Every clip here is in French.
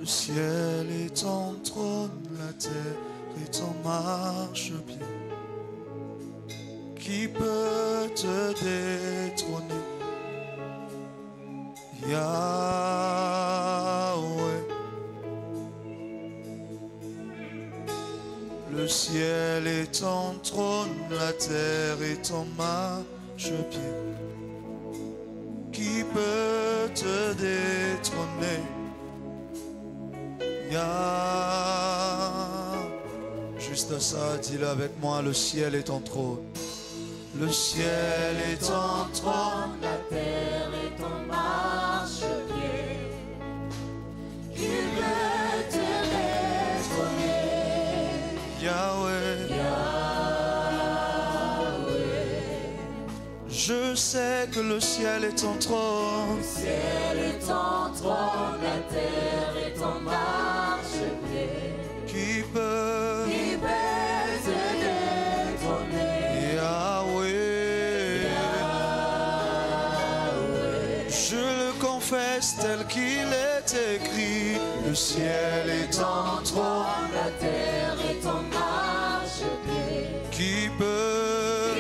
Le ciel est ton trône, la terre est ton marchepied. Qui peut te détrôner? Yahweh. Le ciel est ton trône, la terre est ton marchepied. Qui peut te détrôner? Juste ça, dis-le avec moi, le ciel est ton trône. Le ciel est ton trône, la terre est ton marchepied. Qui veut te détrôner? Yahweh. Je sais que le ciel est ton trône. Le ciel est ton trône, la terre est ton marchepied. Qui peut te détrôner? Yahweh. Je le confesse tel qu'il est écrit. Le ciel est ton trône, la terre est ton marchepied. Qui peut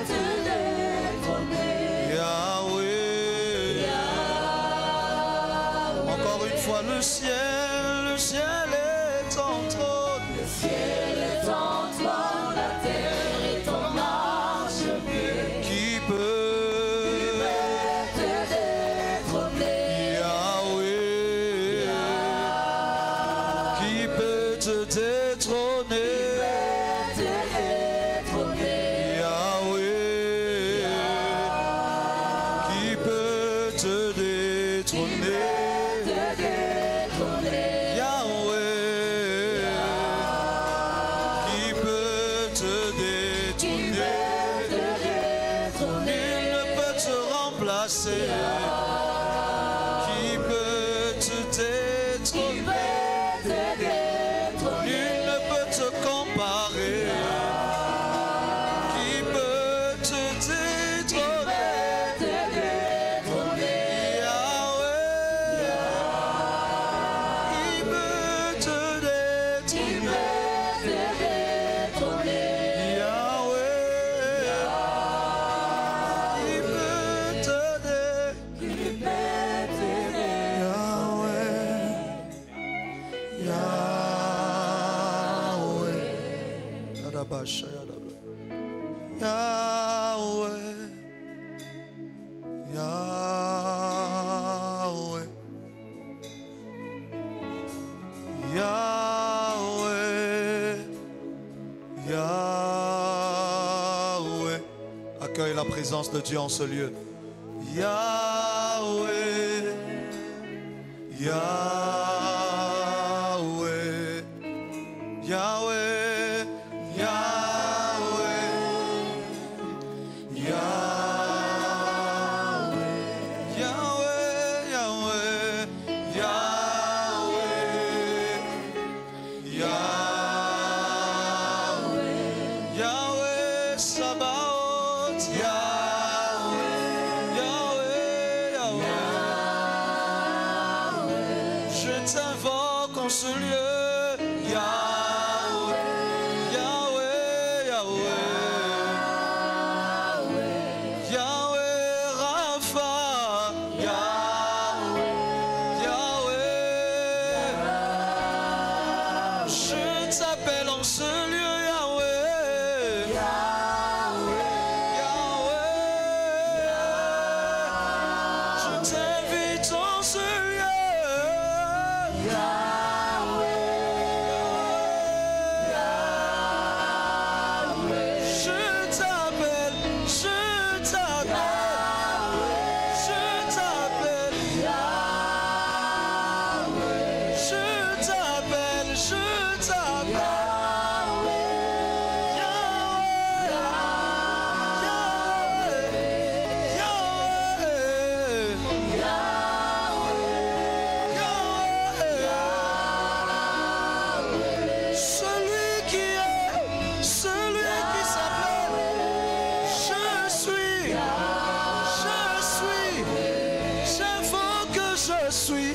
te détrôner? Yahweh. Encore une fois, le ciel est ton trône. Le ciel est ton trône, la terre est ton marchepied. Qui peut te détrôner? Yahweh. Qui peut te détrôner? Yahweh. Qui peut te détrôner? Yahweh. Qui peut te détrôner? Nul ne peut te remplacer. Qui peut te détrôner? Nul ne peut te comparer. Qui peut te détrôner? Yahweh. Qui peut te détrôner? Yahweh. Qui peut te Yahweh. Yahweh. Yadabasha, Yadabasha. Yahweh. Yahweh. Yahweh. Yahweh. Accueille la présence de Dieu en ce lieu. Yahweh. Yahweh. Yahweh. Yahweh. Yahweh. Yahweh. Yahweh. Yahweh. Yahweh Sabaoth. Yahweh. Yahweh. Yahweh. Je t'invoque en ce lieu. Yahweh. Yahweh. Yahweh. Yahweh Rapha. Yahweh. Yahweh. Je t'appelle en ce lieu, Yahweh. Yahweh. Je t'invite en ce lieu. Je suis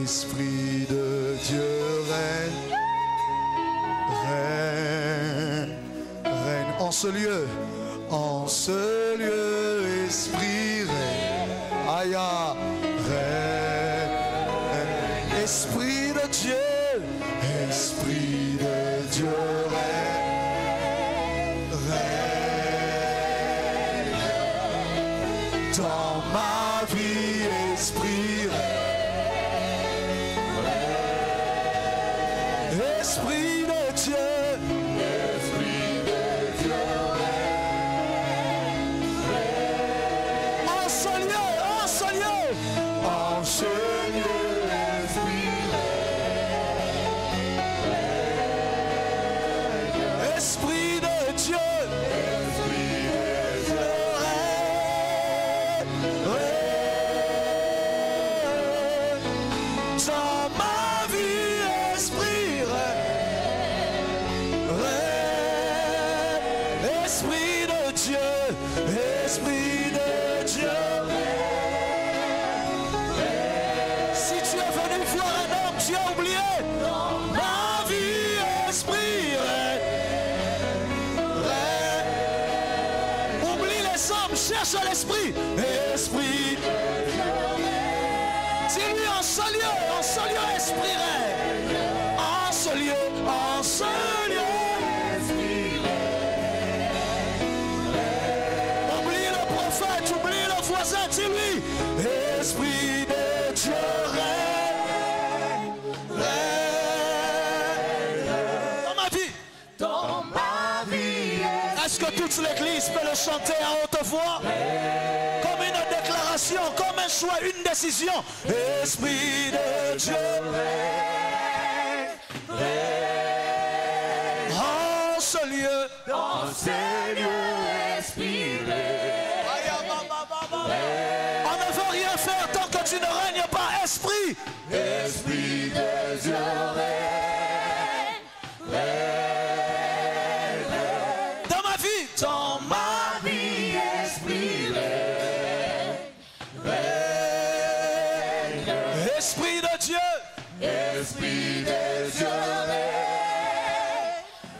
ce lieu, esprit, règne, règne, esprit de Dieu, règne, règne, dans ma vie, esprit, règne, esprit de Dieu. Cherche l'esprit, esprit. Dis-lui en ce lieu, esprit règne. En ce lieu, esprit règne. Oublie le prophète, oublie le voisin, dis-lui, esprit de Dieu règne, règne. Dans ma vie. Est-ce que toute l'église peut le chanter à haute voix? Comme une déclaration, comme un choix, une décision. Esprit de Dieu, en ce lieu, esprit. On ne veut rien faire tant que tu ne règnes pas, esprit. Esprit de Dieu, dans ma vie, esprit règne, esprit de Dieu,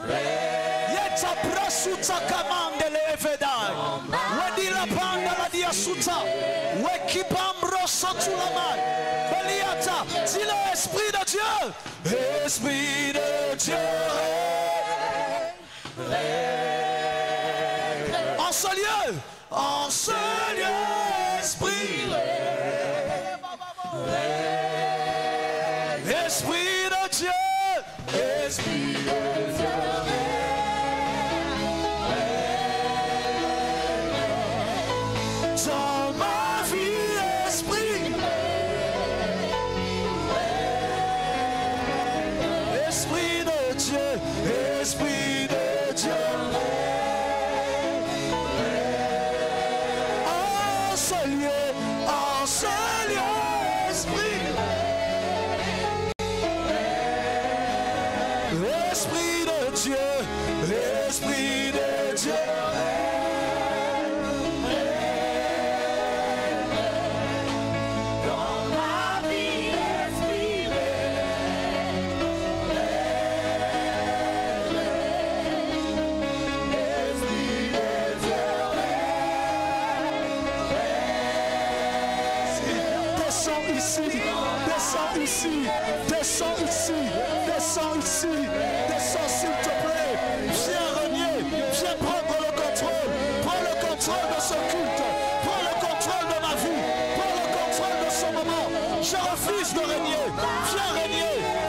règne. Yeta prasuta kamande levedai, wedi la banda la diasuta, wekibambro sotulamai, beliata, dis le esprit de Dieu, esprit de Dieu, règne. En ce lieu, esprit, esprit de Dieu, esprit de Dieu, dans ma vie, esprit, esprit de Dieu, esprit de Dieu. Esprit de Dieu, l'Esprit de Dieu, dans ma vie, Esprit, Esprit de Dieu, descends ici, descends ici, descends ici, descends ici. Descends s'il te plaît, viens régner, viens prendre le contrôle, prends le contrôle de ce culte, prends le contrôle de ma vie, prends le contrôle de ce moment. Je refuse de régner,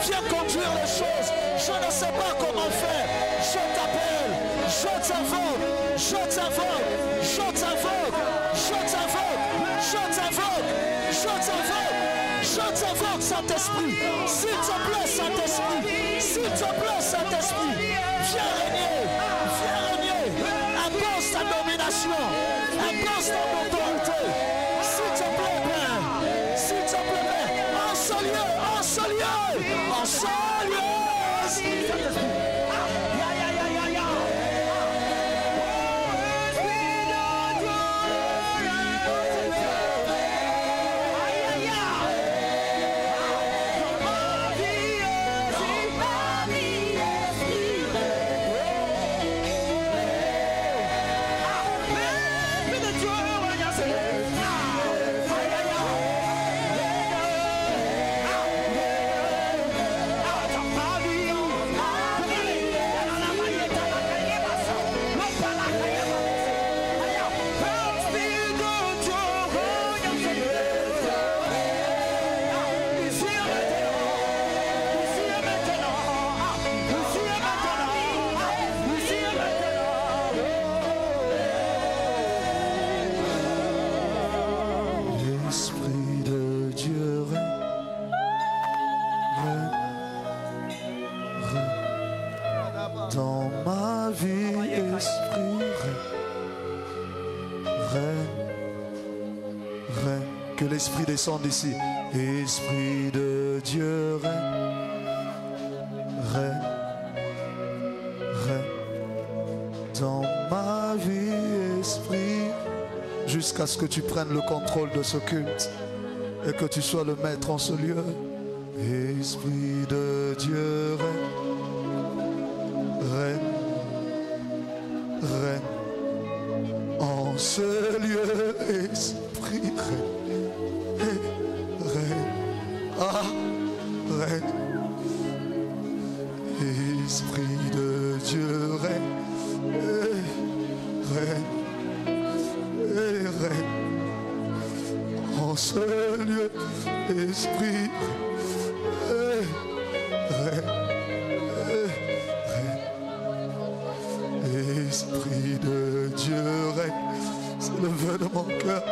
viens conduire les choses. Je ne sais pas comment faire, je t'appelle, je t'invoque, je t'invoque, je t'invoque, je t'invoque, je t'invoque, je t'invoque, je t'invoque, Saint-Esprit, s'il te plaît, Saint-Esprit. S'il te plaît, Saint-Esprit, viens régner, impose ta domination, impose ton autorité. S'il te plaît, Père, s'il te plaît, Père, en ce lieu, l'Esprit descende ici. Esprit de Dieu, règne, règne, règne dans ma vie, Esprit, jusqu'à ce que tu prennes le contrôle de ce culte et que tu sois le maître en ce lieu. Esprit de Dieu, règne, règne, règne en ce lieu, Esprit, règne, règne, ah, règne, Esprit de Dieu, règne, règne, règne en ce lieu, Esprit, Esprit de Dieu, règne. C'est le vœu de mon cœur.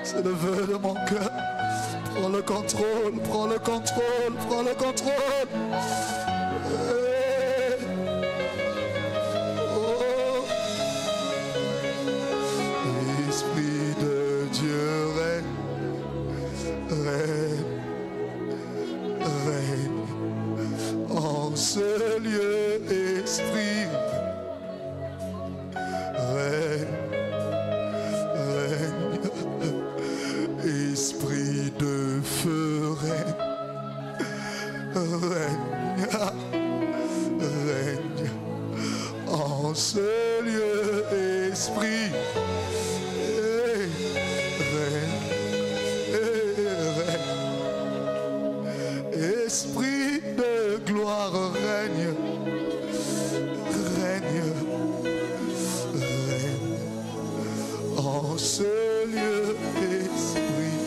C'est le vœu de mon cœur. Prends le contrôle, prends le contrôle, prends le contrôle. Oh. Esprit de Dieu, règne, règne, règne en ce lieu, Esprit. Règne, règne, Esprit de feu, règne, règne, règne en ce lieu, Esprit. Règne, règne, Esprit de gloire, règne, règne, règne en ce lieu, Esprit.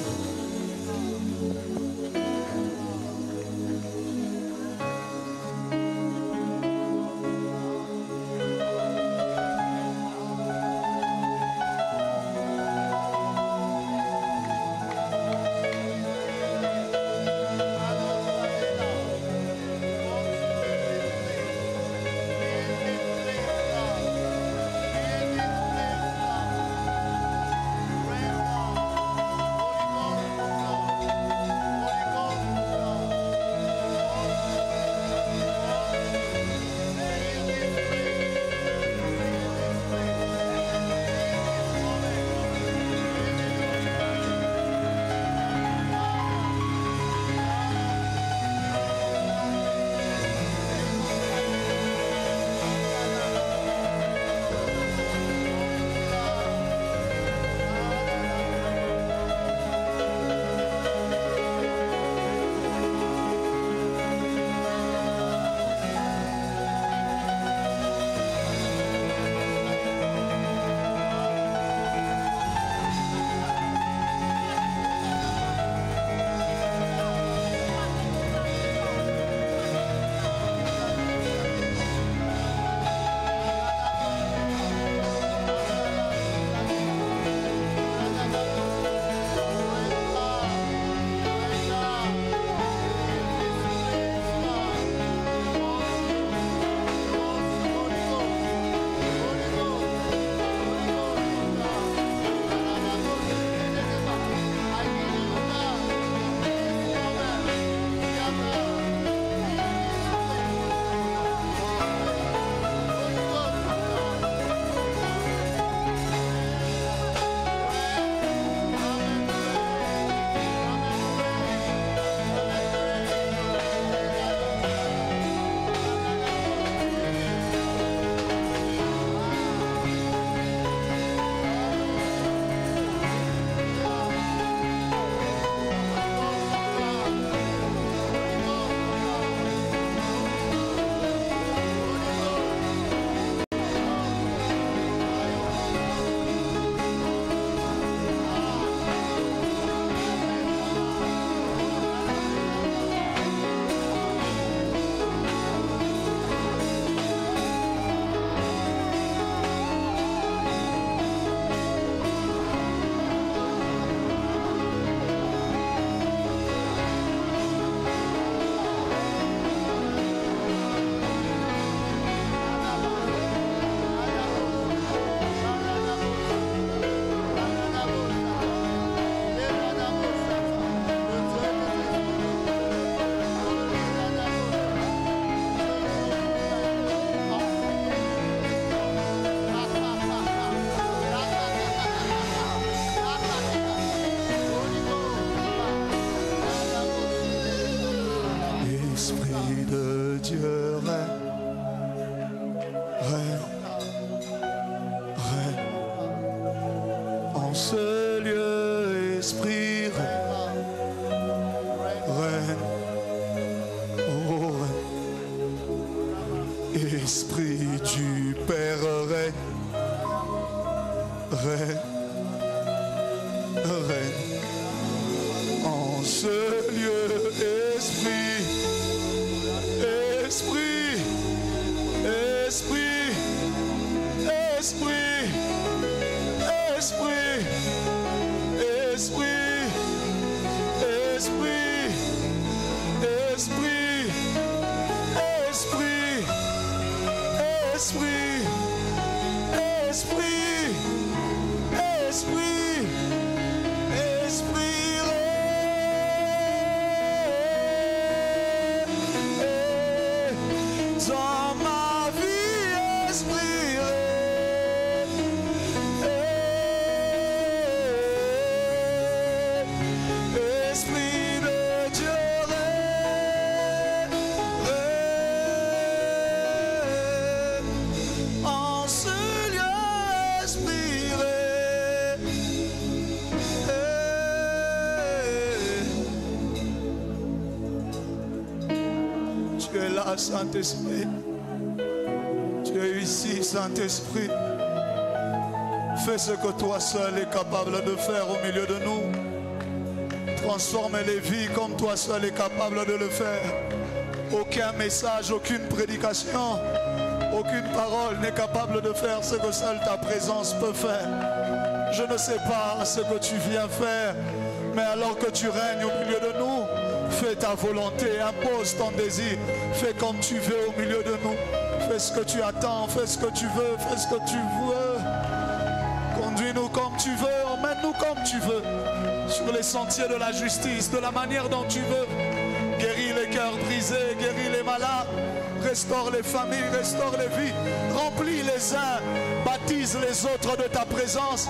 Esprit de Dieu, règne, règne, règne. En ce lieu, Esprit, règne, règne, oh, règne. Esprit du Père, règne, règne, règne. En ce lieu, Esprit, Esprit, Esprit, Esprit, Esprit, Esprit, Esprit, Esprit, Esprit, Esprit, Esprit, Esprit, Esprit. Dans ma vie, Esprit, Esprit de Dieu, en ce lieu, Esprit, tu es là, Saint-Esprit. Tu es ici, Saint-Esprit. Fais ce que toi seul es capable de faire au milieu de nous. Transforme les vies comme toi seul es capable de le faire. Aucun message, aucune prédication, aucune parole n'est capable de faire ce que seule ta présence peut faire. Je ne sais pas ce que tu viens faire, mais alors que tu règnes au milieu de nous, fais ta volonté, impose ton désir, fais comme tu veux au milieu de nous. Fais ce que tu attends, fais ce que tu veux, fais ce que tu veux. Conduis-nous comme tu veux, emmène-nous comme tu veux, sur les sentiers de la justice, de la manière dont tu veux. Guéris les cœurs brisés, guéris les malades, restaure les familles, restaure les vies, remplis les uns, baptise les autres de ta présence,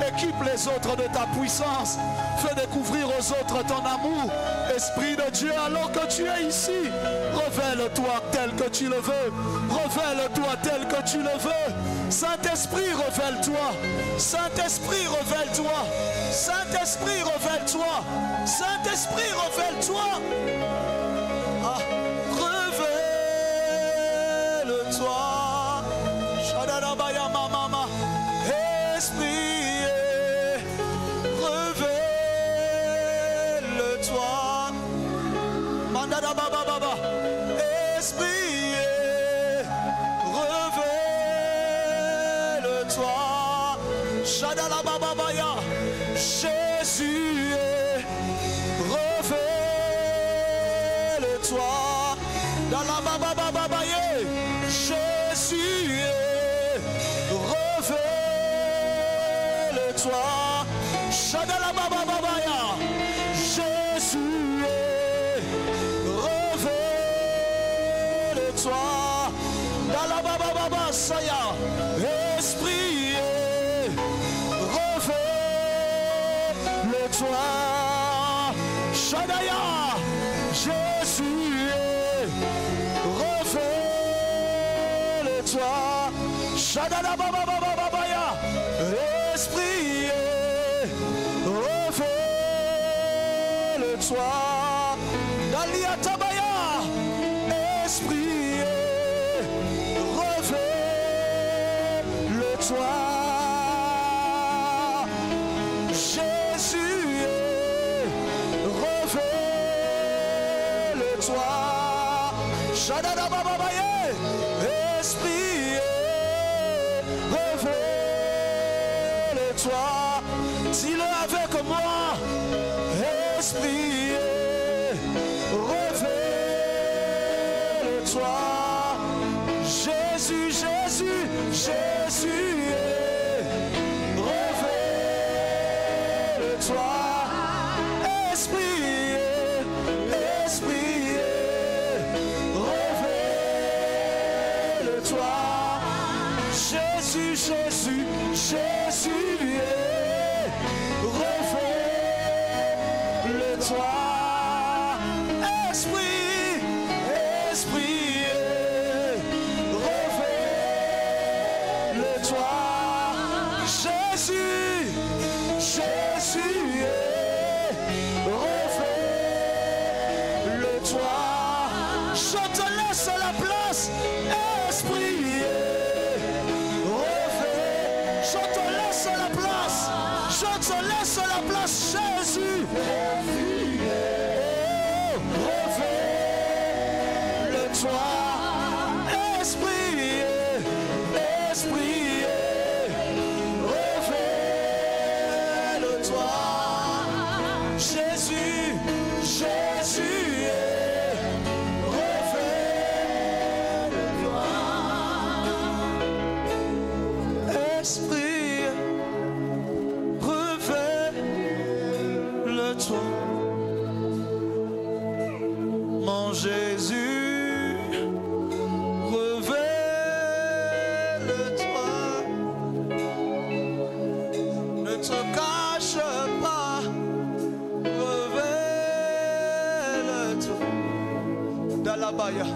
équipe les autres de ta puissance, fais découvrir aux autres ton amour. Esprit de Dieu, alors que tu es ici, révèle-toi tel que tu le veux, révèle-toi tel que tu le veux. Saint-Esprit, révèle-toi, Saint-Esprit, révèle-toi, Saint-Esprit, révèle-toi, Saint-Esprit, révèle-toi. Ah, révèle-toi. Shadadabaya mama, Esprit, révèle-toi. Mandada baba baba, Esprit, révèle-toi. Shadala baba baya, Jésus, révèle-toi. Dans la baba baba baya, Jésus, révèle-toi. Shadala baba baba ya, Jésus, révèle-toi. Dans la baba baba saya, Esprit, révèle-toi. Shadaya, Jésus, révèle-toi. Shadala baba baba baba ya, Esprit, révèle-toi. Dalia tabaya, Esprit, révèle-toi. Jésus, révèle-toi. Shadada baba baye, Esprit, révèle-toi. Dis-le avec moi, Esprit, révèle-toi. Jésus, Jésus, Jésus, révèle-toi. Esprit, Esprit, révèle-toi. Jésus, Jésus, Jésus, révèle-toi. Esprit, Esprit, révèle-toi. Jésus, Jésus, révèle-toi. Je te laisse la place, Esprit, révèle. Je te laisse la place, je te laisse la place, Jésus. Révèle-toi, Esprit, Esprit, révèle-toi. Jésus, Jésus, révèle-toi. Esprit, révèle-toi. Mon Jésus, révèle-toi. Ne te cache pas, révèle-toi. Dalabaya,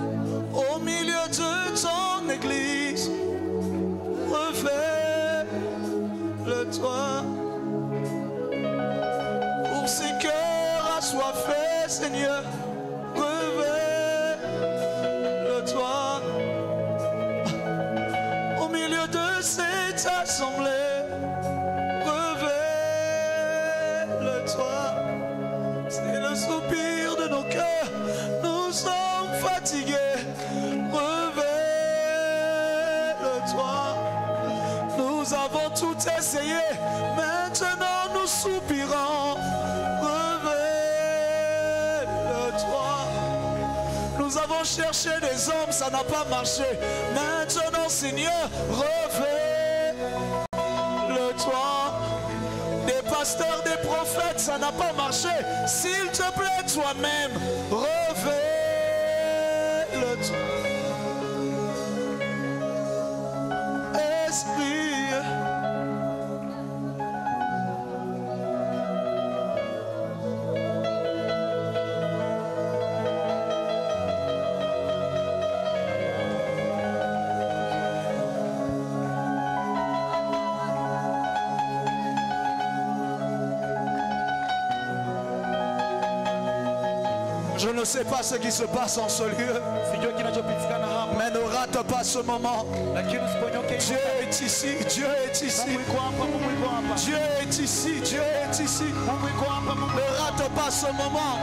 au milieu de ton église, révèle-toi. Pour ces cœurs assoiffés, Seigneur, révèle-toi. Au milieu de cette assemblée, révèle-toi. C'est le soupir de nos cœurs, nous sommes fatigués. Révèle-toi. Nous avons tout essayé, maintenant nous soupirons. Révèle-toi. Nous avons cherché des hommes, ça n'a pas marché. Maintenant, Seigneur, révèle-toi. Des pasteurs, des prophètes, ça n'a pas marché. S'il te plaît, toi-même, révèle-toi. Esprit, je ne sais pas ce qui se passe en ce lieu, mais ne rate pas ce moment. Dieu est ici, Dieu est ici. Dieu est ici, Dieu est ici. Ne rate pas ce moment.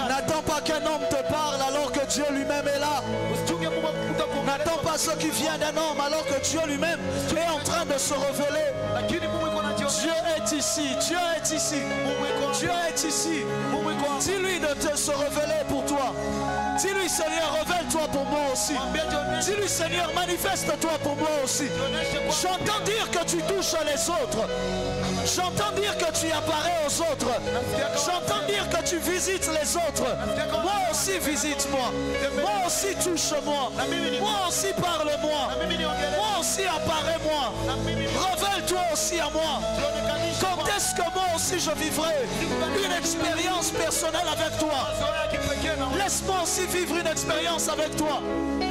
N'attends pas qu'un homme te parle alors que Dieu lui-même est là. N'attends pas ce qui vient d'un homme alors que Dieu lui-même est en train de se révéler. Dieu est ici, Dieu est ici. Dieu est ici. Dis-lui de se révéler pour toi. Dis-lui, Seigneur, révèle-toi pour moi aussi. Dis-lui, Seigneur, manifeste-toi pour moi aussi. J'entends dire que tu touches les autres. J'entends dire que tu apparais aux autres. J'entends dire que tu visites les autres. Moi aussi, visite-moi. Moi aussi, touche-moi. Moi aussi, parle-moi. Moi aussi, apparais-moi. Révèle-toi aussi à moi. Quand est-ce que moi aussi je vivrai une expérience personnelle avec toi? Laisse-moi aussi vivre une expérience avec toi.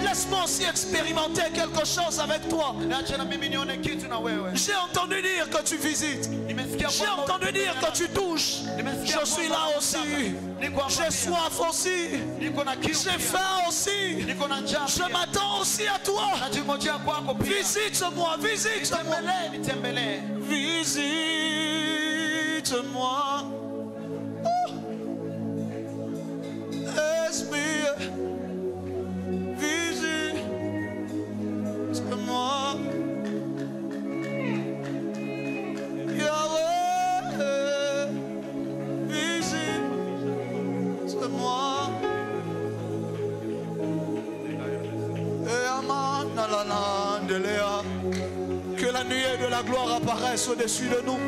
Laisse-moi aussi expérimenter quelque chose avec toi. J'ai entendu dire que tu visites. J'ai entendu dire que tu touches. Je suis là aussi. J'ai soif aussi. J'ai faim aussi. Je m'attends aussi à toi. Visite-moi, visite-moi. Visite-moi. Esprit, visite-moi. Yahweh, visite-moi. Que la nuée de la gloire apparaisse au-dessus de nous.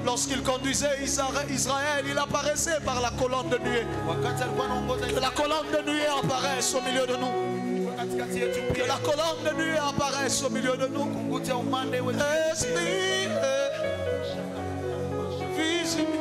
Lorsqu'il conduisait Israël, il apparaissait par la colonne de nuée. Que la colonne de nuée apparaisse au milieu de nous. Que la colonne de nuée apparaisse au milieu de nous. Esprit, visite-moi.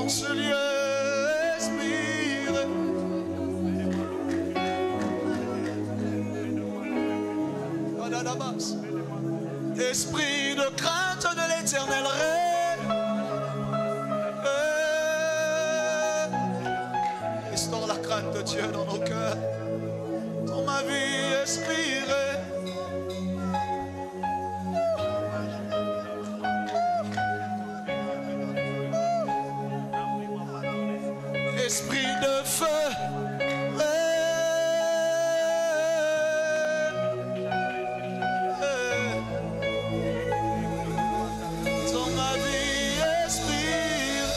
en ce lieu, expire. Esprit de crainte de l'Éternel règne. Restaure la crainte de Dieu dans nos cœurs. Dans ma vie, expire. Esprit de feu. Dans ma vie, expire.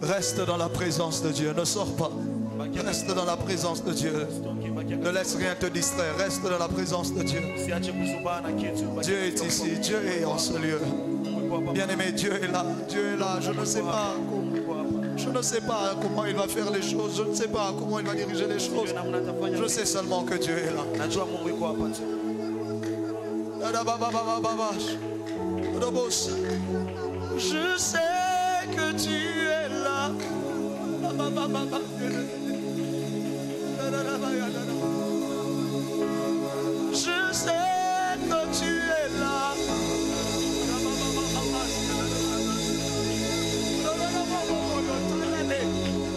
Reste dans la présence de Dieu, ne sors pas. Reste dans la présence de Dieu. Ne laisse rien te distraire, reste dans la présence de Dieu. Dieu est ici, Dieu est en ce lieu. Bien-aimé, Dieu est là, Dieu est là. Je ne sais pas comment il va faire les choses, je ne sais pas comment il va diriger les choses. Je sais seulement que Dieu est là. Je sais que tu es là. Je sais que tu es là.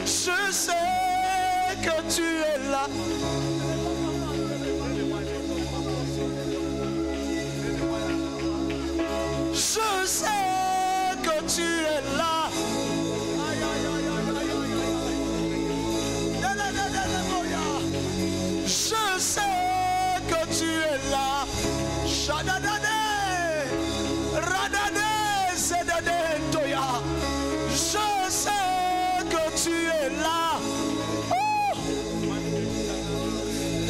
Je sais que tu es là. Je sais que tu es là. Je sais que tu es là. Shadadade, radade, zedade, toya. Je sais que tu es là.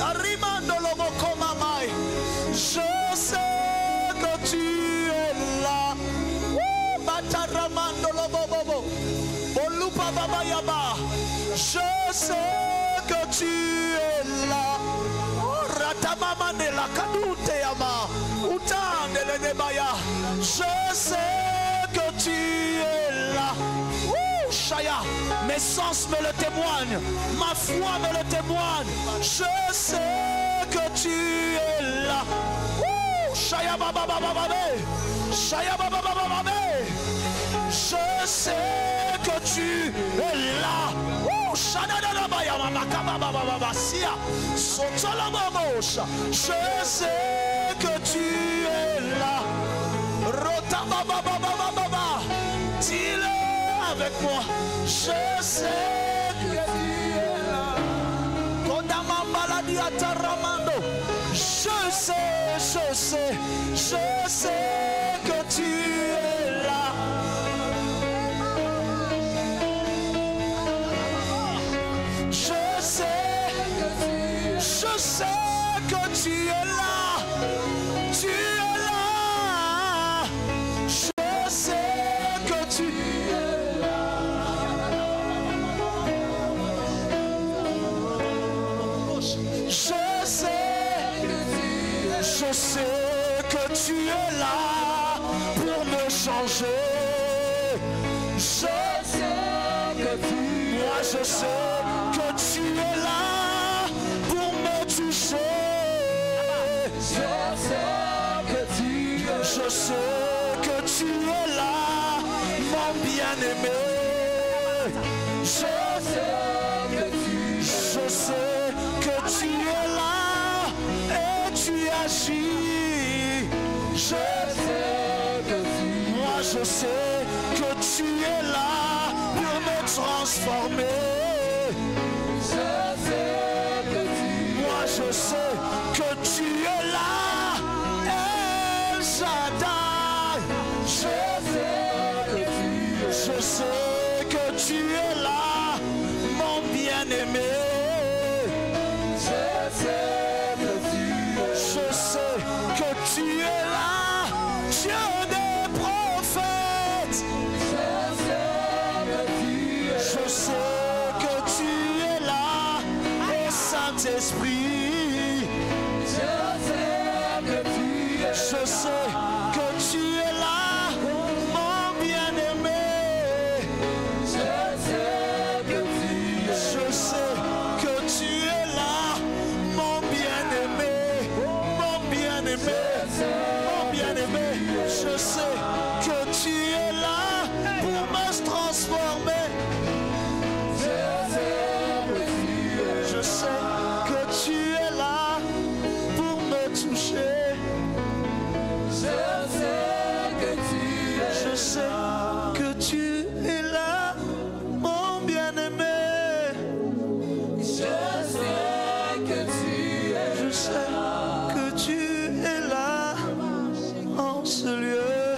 Arimando lobo komamai. Je sais que tu es là. Bataramando lobo bobo. Bolupa baba yaba. Je sais que tu es là. Ratamamane la kadute yama. Utande le nebaya. Je sais que tu es là. Shaya, mes sens me le témoignent, ma foi me le témoigne. Je sais que tu es là. Shaya baba baba baba. Shaya baba baba baba. Je sais que tu es là. Je sais que tu es là. Dis-le avec moi. Je sais que tu es là. Je sais que tu es là. Je sais que tu es là. Tu es là. Je sais que tu es là. Je sais que tu es là pour me changer. Je sais que moi je sais que tu es là pour me toucher. Je sais que tu es là, mon bien-aimé. Je sais que tu es là et tu agis. Moi je sais que tu es là pour me transformer. Moi je sais que tu es là, El Shaddai. Je sais que tu es là, mon bien-aimé. Je sais que tu es là, Dieu des prophètes. Saint-Esprit, je sais que tu es là, mon bien-aimé. Je sais que tu es là, mon bien-aimé, mon bien-aimé, mon bien-aimé. Je sais que tu es là pour me transformer. Je sais que tu es là pour me toucher. Je sais que tu es là, mon bien-aimé. Je sais que tu es là en ce lieu.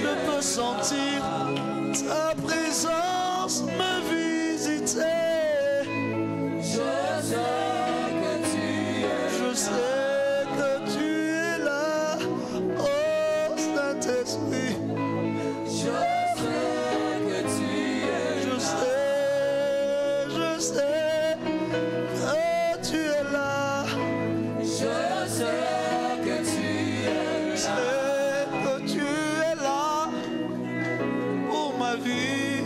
Je peux sentir ta présence me visiter. Je sais que tu es là, oh Saint-Esprit. Je sais que tu es là. Je sais que tu es là pour ma vie.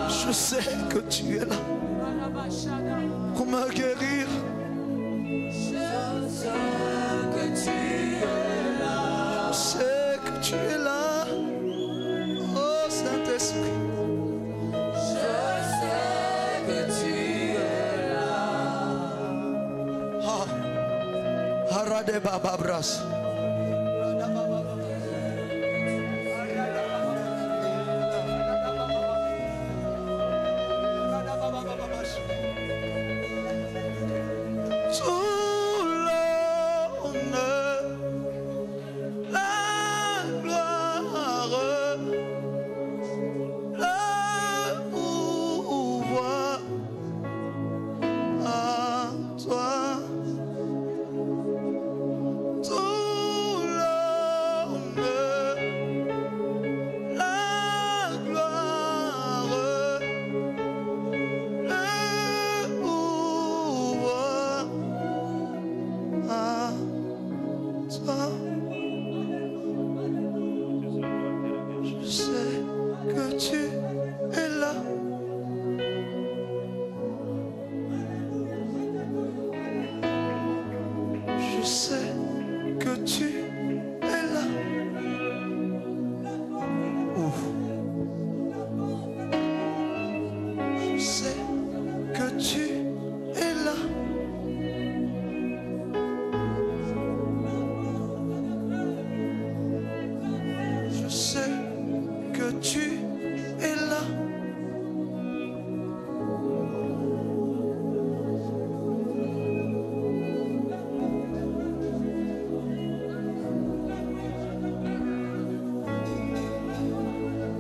Je sais que tu es là pour me guérir. Je sais que tu es là, oh Saint-Esprit. Je sais que tu es là. Harade Baba Bras.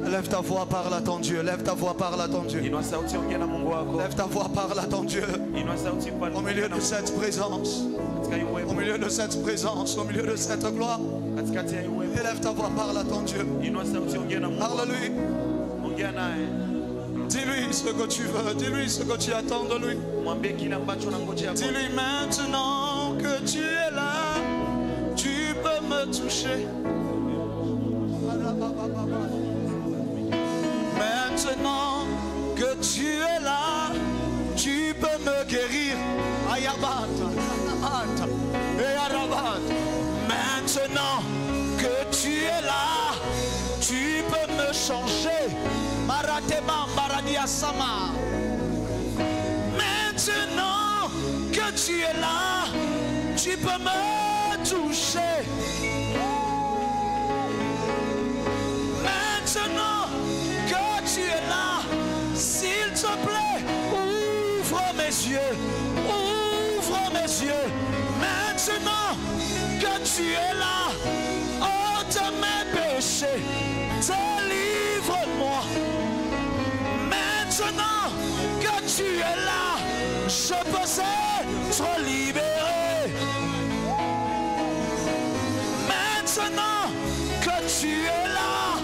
Lève ta voix, parle à ton Dieu. Lève ta voix, parle à ton Dieu. Lève ta voix, parle à ton Dieu. Au milieu de cette présence. Au milieu de cette présence. Au milieu de cette gloire. Élève ta voix, parle à ton Dieu. Parle-lui. Dis-lui ce que tu veux. Dis-lui ce que tu attends de lui. Dis-lui maintenant que tu es là. Tu peux me toucher. Maintenant que tu es là, tu peux me guérir. Maintenant que tu es là, tu peux me changer. Maintenant que tu es là, tu peux me toucher. Maintenant que tu es là, s'il te plaît, ouvre mes yeux, ouvre mes yeux. Maintenant que tu es là, ôte mes péchés, délivre-moi. Maintenant que tu es là, je peux être libéré. Maintenant que tu es là,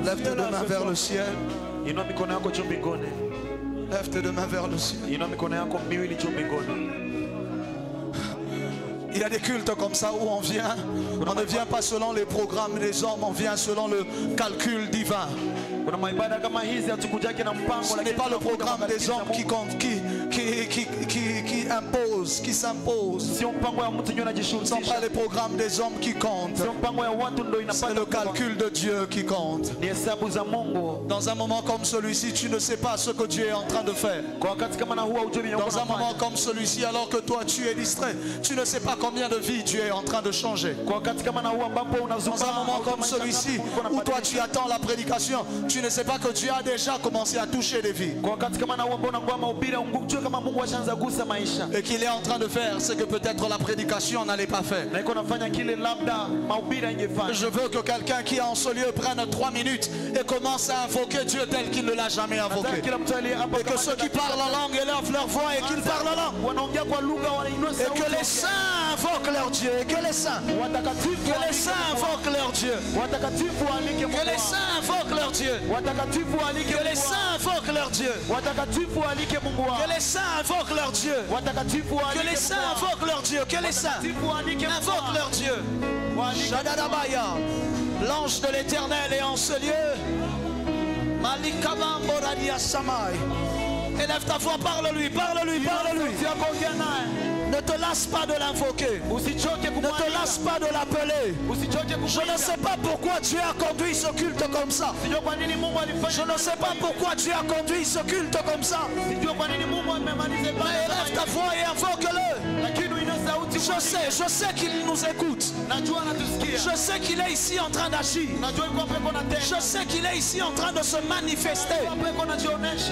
Lève tes deux mains vers le ciel. Lève tes deux mains vers le ciel. Il y a des cultes comme ça où on vient. On ne vient pas selon les programmes des hommes, on vient selon le calcul divin. Ce n'est pas le programme des hommes qui compte, qui impose, qui s'impose. Ce ne sont pas les programmes des hommes qui comptent. C'est le calcul de Dieu qui compte. Dans un moment comme celui-ci, tu ne sais pas ce que Dieu est en train de faire. Dans un moment comme celui-ci, alors que toi tu es distrait, tu ne sais pas combien de vies Dieu est en train de changer. Dans un moment comme celui-ci, où toi tu attends la prédication, tu ne sais pas que Dieu a déjà commencé à toucher des vies. Et qu'il est en train de faire ce que peut-être la prédication n'allait pas faire. Je veux que quelqu'un qui est en ce lieu prenne 3 minutes et commence à invoquer Dieu tel qu'il ne l'a jamais invoqué. Et que ceux qui parlent en langue élèvent leur voix et qu'ils parlent en langue. Et que les saints invoquent leur Dieu. Et que les saints invoquent leur Dieu. Que les saints invoquent leur Dieu. Que les saints invoquent leur Dieu. Que les saints invoquent leur Dieu. Que les saints invoquent leur Dieu. Que les saints invoquent leur Dieu. Shadadabaya. L'ange de l'Éternel est en ce lieu. Malikabam Boradia Samai. Élève ta voix, parle-lui, parle-lui, parle-lui. Ne te lasse pas de l'invoquer. Ne te lasse pas de l'appeler. Je ne sais pas pourquoi Dieu a conduit ce culte comme ça. Je ne sais pas pourquoi Dieu a conduit ce culte comme ça. Mais élève ta voix et invoque-le. Je sais qu'il nous écoute. Je sais qu'il est ici en train d'agir. Je sais qu'il est ici en train de se manifester.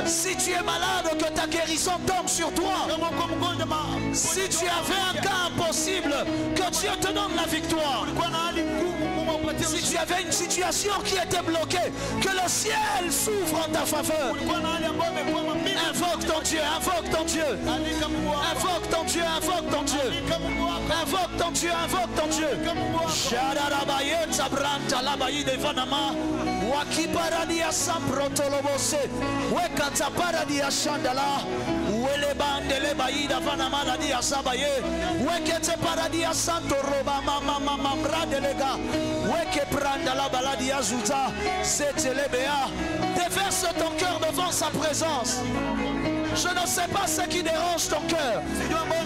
Si tu es malade, que ta guérison tombe sur toi. Si tu avais un cas impossible, que Dieu te donne la victoire. Si tu avais une situation qui était bloquée, que le ciel s'ouvre en ta faveur. Invoque ton Dieu, invoque ton Dieu. Invoque ton Dieu, invoque ton Dieu. Invoque ton Dieu, invoque ton Dieu. Shadarabayet Sabranta Labayi de Vanama. Waki paradia Samprotolobose. Wekata paradia Shandala. Wele bandele baïda Vanama la dia Sabaye. Wekete paradia Santo Roba Mama Mamra delega. Weke pranda la baladia Zuta. C'était le béa. Déverse ton cœur devant sa présence. Je ne sais pas ce qui dérange ton cœur.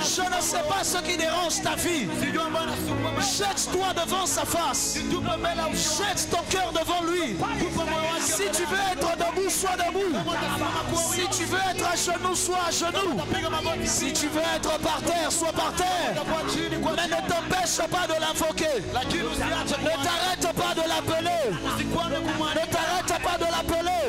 Je ne sais pas ce qui dérange ta vie. Jette-toi devant sa face. Jette ton cœur devant lui. Si tu veux être debout, sois debout. Si tu veux être à genoux, sois à genoux. Si tu veux être par terre, sois par terre. Mais ne t'empêche pas de l'invoquer. Ne t'arrête pas de l'appeler. Ne t'arrête pas de l'appeler.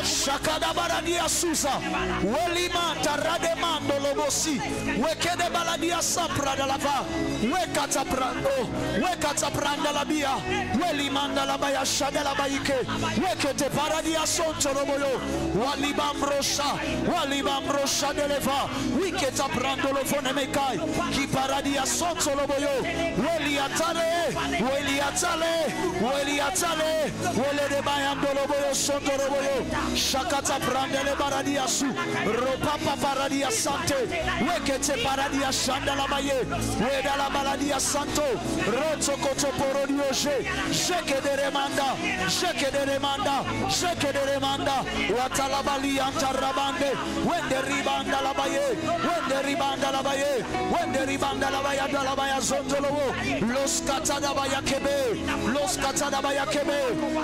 Shakada baradia susa. Welima tarademando lobosi. Wekede baladia sapra de lava. Wekata prando. Wekata pranda la bia. Welimanda la baya shade la baike. Wekete paradia sonto roboyo. Walibambrosha. Walibambrosha de leva. Wiketa prando lo fone mekai. Ki paradia sonto roboyo. Weliatale. Weliatale. Weliatale. Wele de bayando loboyo sonto roboyo. Shakata prande le baradia su. Ropapa paradia sante. Wekete paradia shanda la baye. Weda la baladia santo. Roto koto porodioje. Sheke de remanda. Sheke de remanda. Sheke de remanda. Watalabali antarabande. Wende ribanda la baye. Wende ribanda la baye. Wende ribanda la baya da la baya zontolowo. Los katada baya kebe. Los katada baya kebe.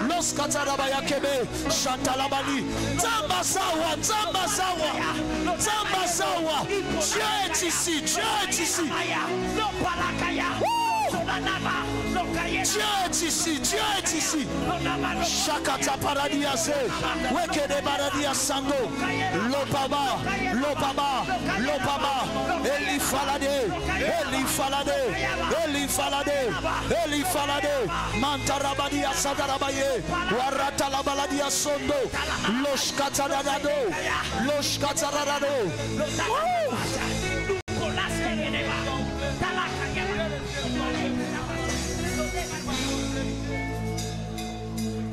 Los katada baya kebe. Chantalabali. Zamba sawa. Zamba sawa. Zamba sawa. Dieu est ici. Dieu est ici. Dieu est ici, Dieu est ici. Shakata paradiase, wekede baradia sango, lopaba, lopaba, lopaba, Eli falade, Eli falade, Eli falade, Eli falade, mantarabadia sadarabaye, warata la baladia sondo, loshkata dadado, loshkata dadado.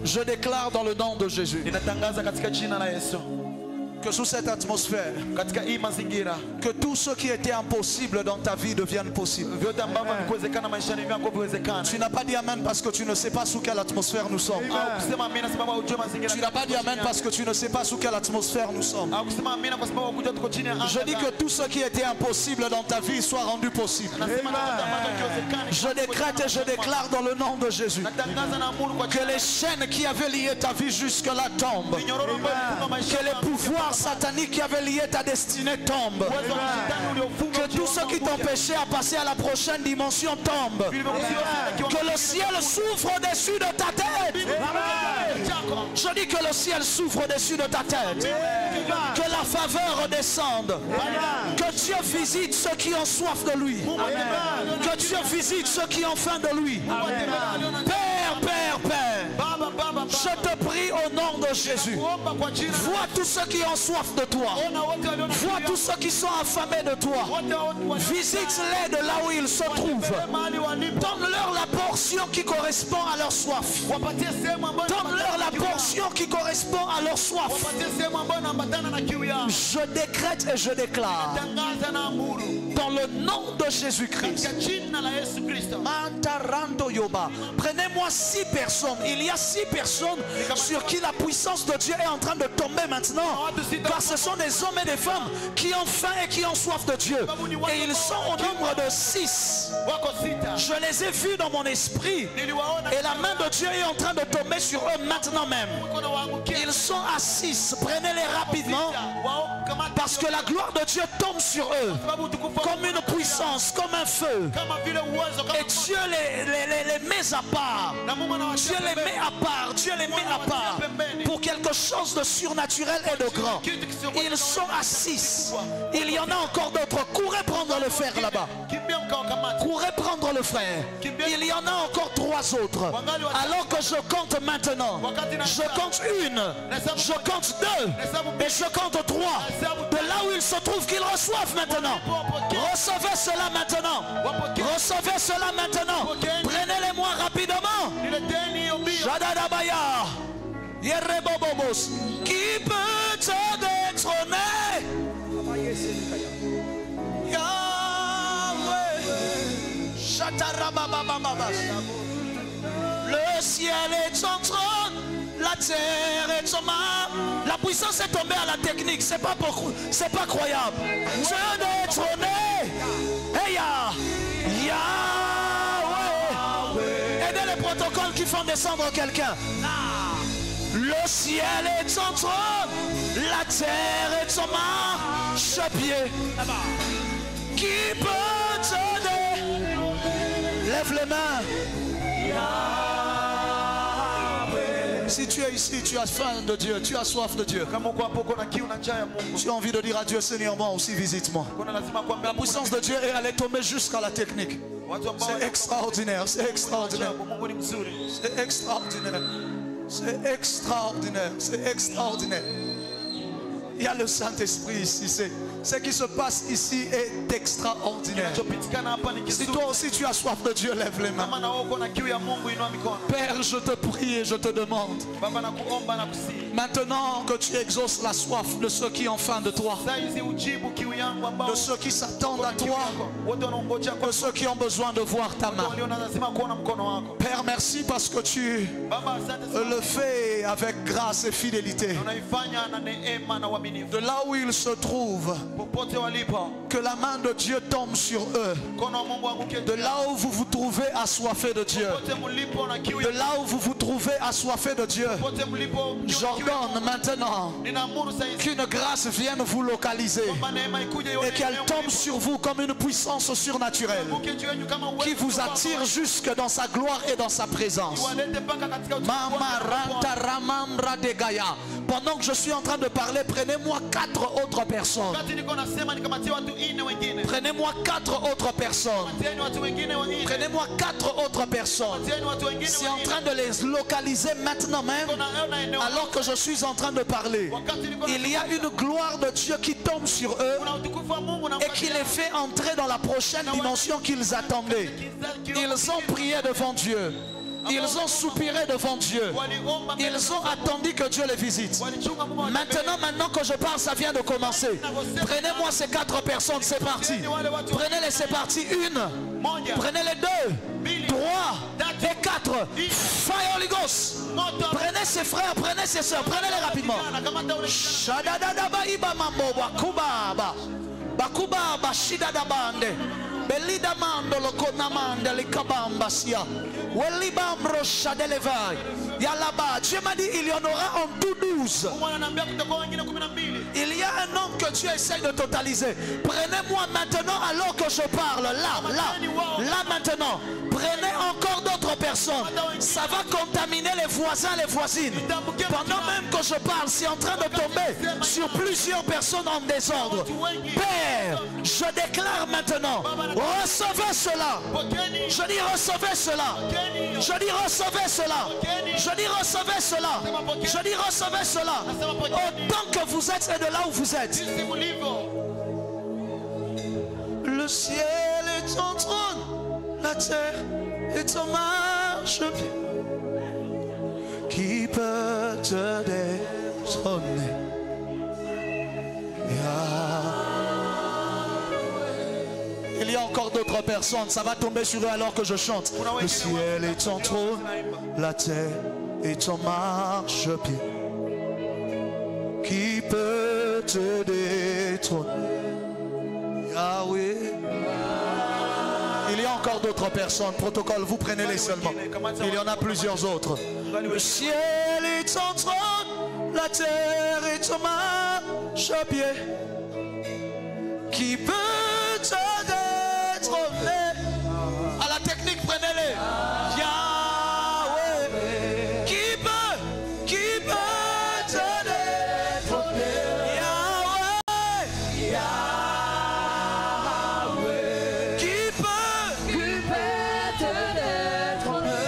Je déclare dans le nom de Jésus que sous cette atmosphère, que tout ce qui était impossible dans ta vie devienne possible. Tu n'as pas dit amen parce que tu ne sais pas sous quelle atmosphère nous sommes. Tu n'as pas dit amen parce que tu ne sais pas sous quelle atmosphère nous sommes. Je dis que tout ce qui était impossible dans ta vie soit rendu possible. Je décrète et je déclare dans le nom de Jésus que les chaînes qui avaient lié ta vie jusque-là tombent. Que les pouvoirs sataniques qui avaient lié ta destinée tombent. Que tout ce qui t'empêchait à passer à la prochaine dimension tombe. Que le ciel s'ouvre au-dessus de ta tête. Je dis que le ciel s'ouvre au-dessus de ta tête. Que la faveur descende. Que Dieu visite ceux qui ont soif de lui. Que Dieu visite ceux qui ont faim de lui. Père, Père, Père, je te prie au nom de Jésus. Vois tous ceux qui ont soif de toi. Vois tous ceux qui sont affamés de toi. Visite-les de là où ils se trouvent. Donne-leur la portion qui correspond à leur soif. Donne-leur la portion qui correspond à leur soif. Je décrète et je déclare dans le nom de Jésus-Christ. Prenez-moi 6 personnes. Il y a 6 personnes sur qui la puissance de Dieu est en train de tomber maintenant. Car ce sont des hommes et des femmes qui ont faim et qui ont soif de Dieu. Et ils sont au nombre de 6. Je les ai vus dans mon esprit. Et la main de Dieu est en train de tomber sur eux maintenant même. Ils sont à 6. Prenez-les rapidement. Parce que la gloire de Dieu tombe sur eux. Comme une puissance, comme un feu. Et Dieu les met à part. Dieu les met à part. Dieu les met à part. Pour quelque chose de surnaturel et de grand. Ils sont à 6. Il y en a encore d'autres. Courez prendre le frère là-bas. Courez prendre le frère. Il y en a encore 3 autres. Alors que je compte maintenant. Je compte 1. Je compte 2. Et je compte 3. De là où ils se trouvent, qu'ils reçoivent maintenant. Recevez cela maintenant. Recevez cela maintenant. Prenez-les-moi rapidement. Jadadabaya. Yerebobobos. Qui peut te détrôner? Yahweh. Shatarababababas. Le ciel est ton trône. La terre est ton âme. La puissance est tombée à la technique. C'est pas croyable. Dieu est trôné. Hey Yahweh. Aidez les protocoles qui font descendre quelqu'un. Le ciel est son trône, la terre est son marchepied. Qui peut t'aider? Lève les mains. Si tu es ici, tu as faim de Dieu, tu as soif de Dieu. Tu as envie de dire à Dieu, Seigneur, moi aussi visite-moi. La puissance de Dieu est allée tomber jusqu'à la technique. C'est extraordinaire, c'est extraordinaire. C'est extraordinaire. C'est extraordinaire, c'est extraordinaire. Il y a le Saint-Esprit ici. Ce qui se passe ici est extraordinaire. Si toi aussi tu as soif de Dieu, lève les mains. Père, je te prie et je te demande, maintenant que tu exauces la soif de ceux qui ont faim de toi, de ceux qui s'attendent à toi, de ceux qui ont besoin de voir ta main. Père, merci parce que tu le fais avec grâce et fidélité. De là où ils se trouvent, que la main de Dieu tombe sur eux. De là où vous vous trouvez assoiffés de Dieu, de là où vous vous trouvez assoiffés de Dieu, j'ordonne maintenant qu'une grâce vienne vous localiser et qu'elle tombe sur vous comme une puissance surnaturelle qui vous attire jusque dans sa gloire et dans sa présence. Pendant que je suis en train de parler, prenez-moi 4 autres personnes. Prenez-moi 4 autres personnes. Prenez-moi 4 autres personnes. C'est en train de les localiser maintenant même, alors que je suis en train de parler. Il y a une gloire de Dieu qui tombe sur eux et qui les fait entrer dans la prochaine dimension qu'ils attendaient. Ils ont prié devant Dieu. Ils ont soupiré devant Dieu. Ils ont attendu que Dieu les visite. Maintenant que je parle, ça vient de commencer. Prenez-moi ces 4 personnes, c'est parti. Prenez-les, c'est parti. 1. Prenez les 2, 3 et 4. Fire Holy Ghost. Prenez ces frères, prenez ces soeurs, prenez-les rapidement. Belida mando lo konamanda le kabambasia. Welibamro shadelevai. Yalaba. Dieu m'a dit il y en aura en tout 12. Il y a un nombre que Dieu essaye de totaliser. Prenez-moi maintenant alors que je parle. Là maintenant. Prenez encore d'autres personnes. Ça va contaminer les voisins, les voisines. Pendant même que je parle, c'est en train de tomber sur plusieurs personnes en désordre. Père, je déclare maintenant, recevez cela. Je dis recevez cela. Je dis recevez cela. Je dis recevez cela. Je dis recevez cela. Autant que vous êtes et de là où vous êtes. Le ciel est ton trône, la terre est ton marchepied. Qui peut te détrôner? Il y a encore d'autres personnes, ça va tomber sur eux alors que je chante. Le ciel est ton trône, la terre est ton marchepied. Qui peut te détrôner? Yahweh. Il y a encore d'autres personnes. Protocole, vous prenez-les seulement. Il y en a plusieurs autres. Le ciel est ton trône, la terre est ton marchepied. Qui peut te détrôner? À la technique, prenez-les. Yahweh. Qui peut te détrôner? Yahweh. Yahweh. Qui peut te détrôner?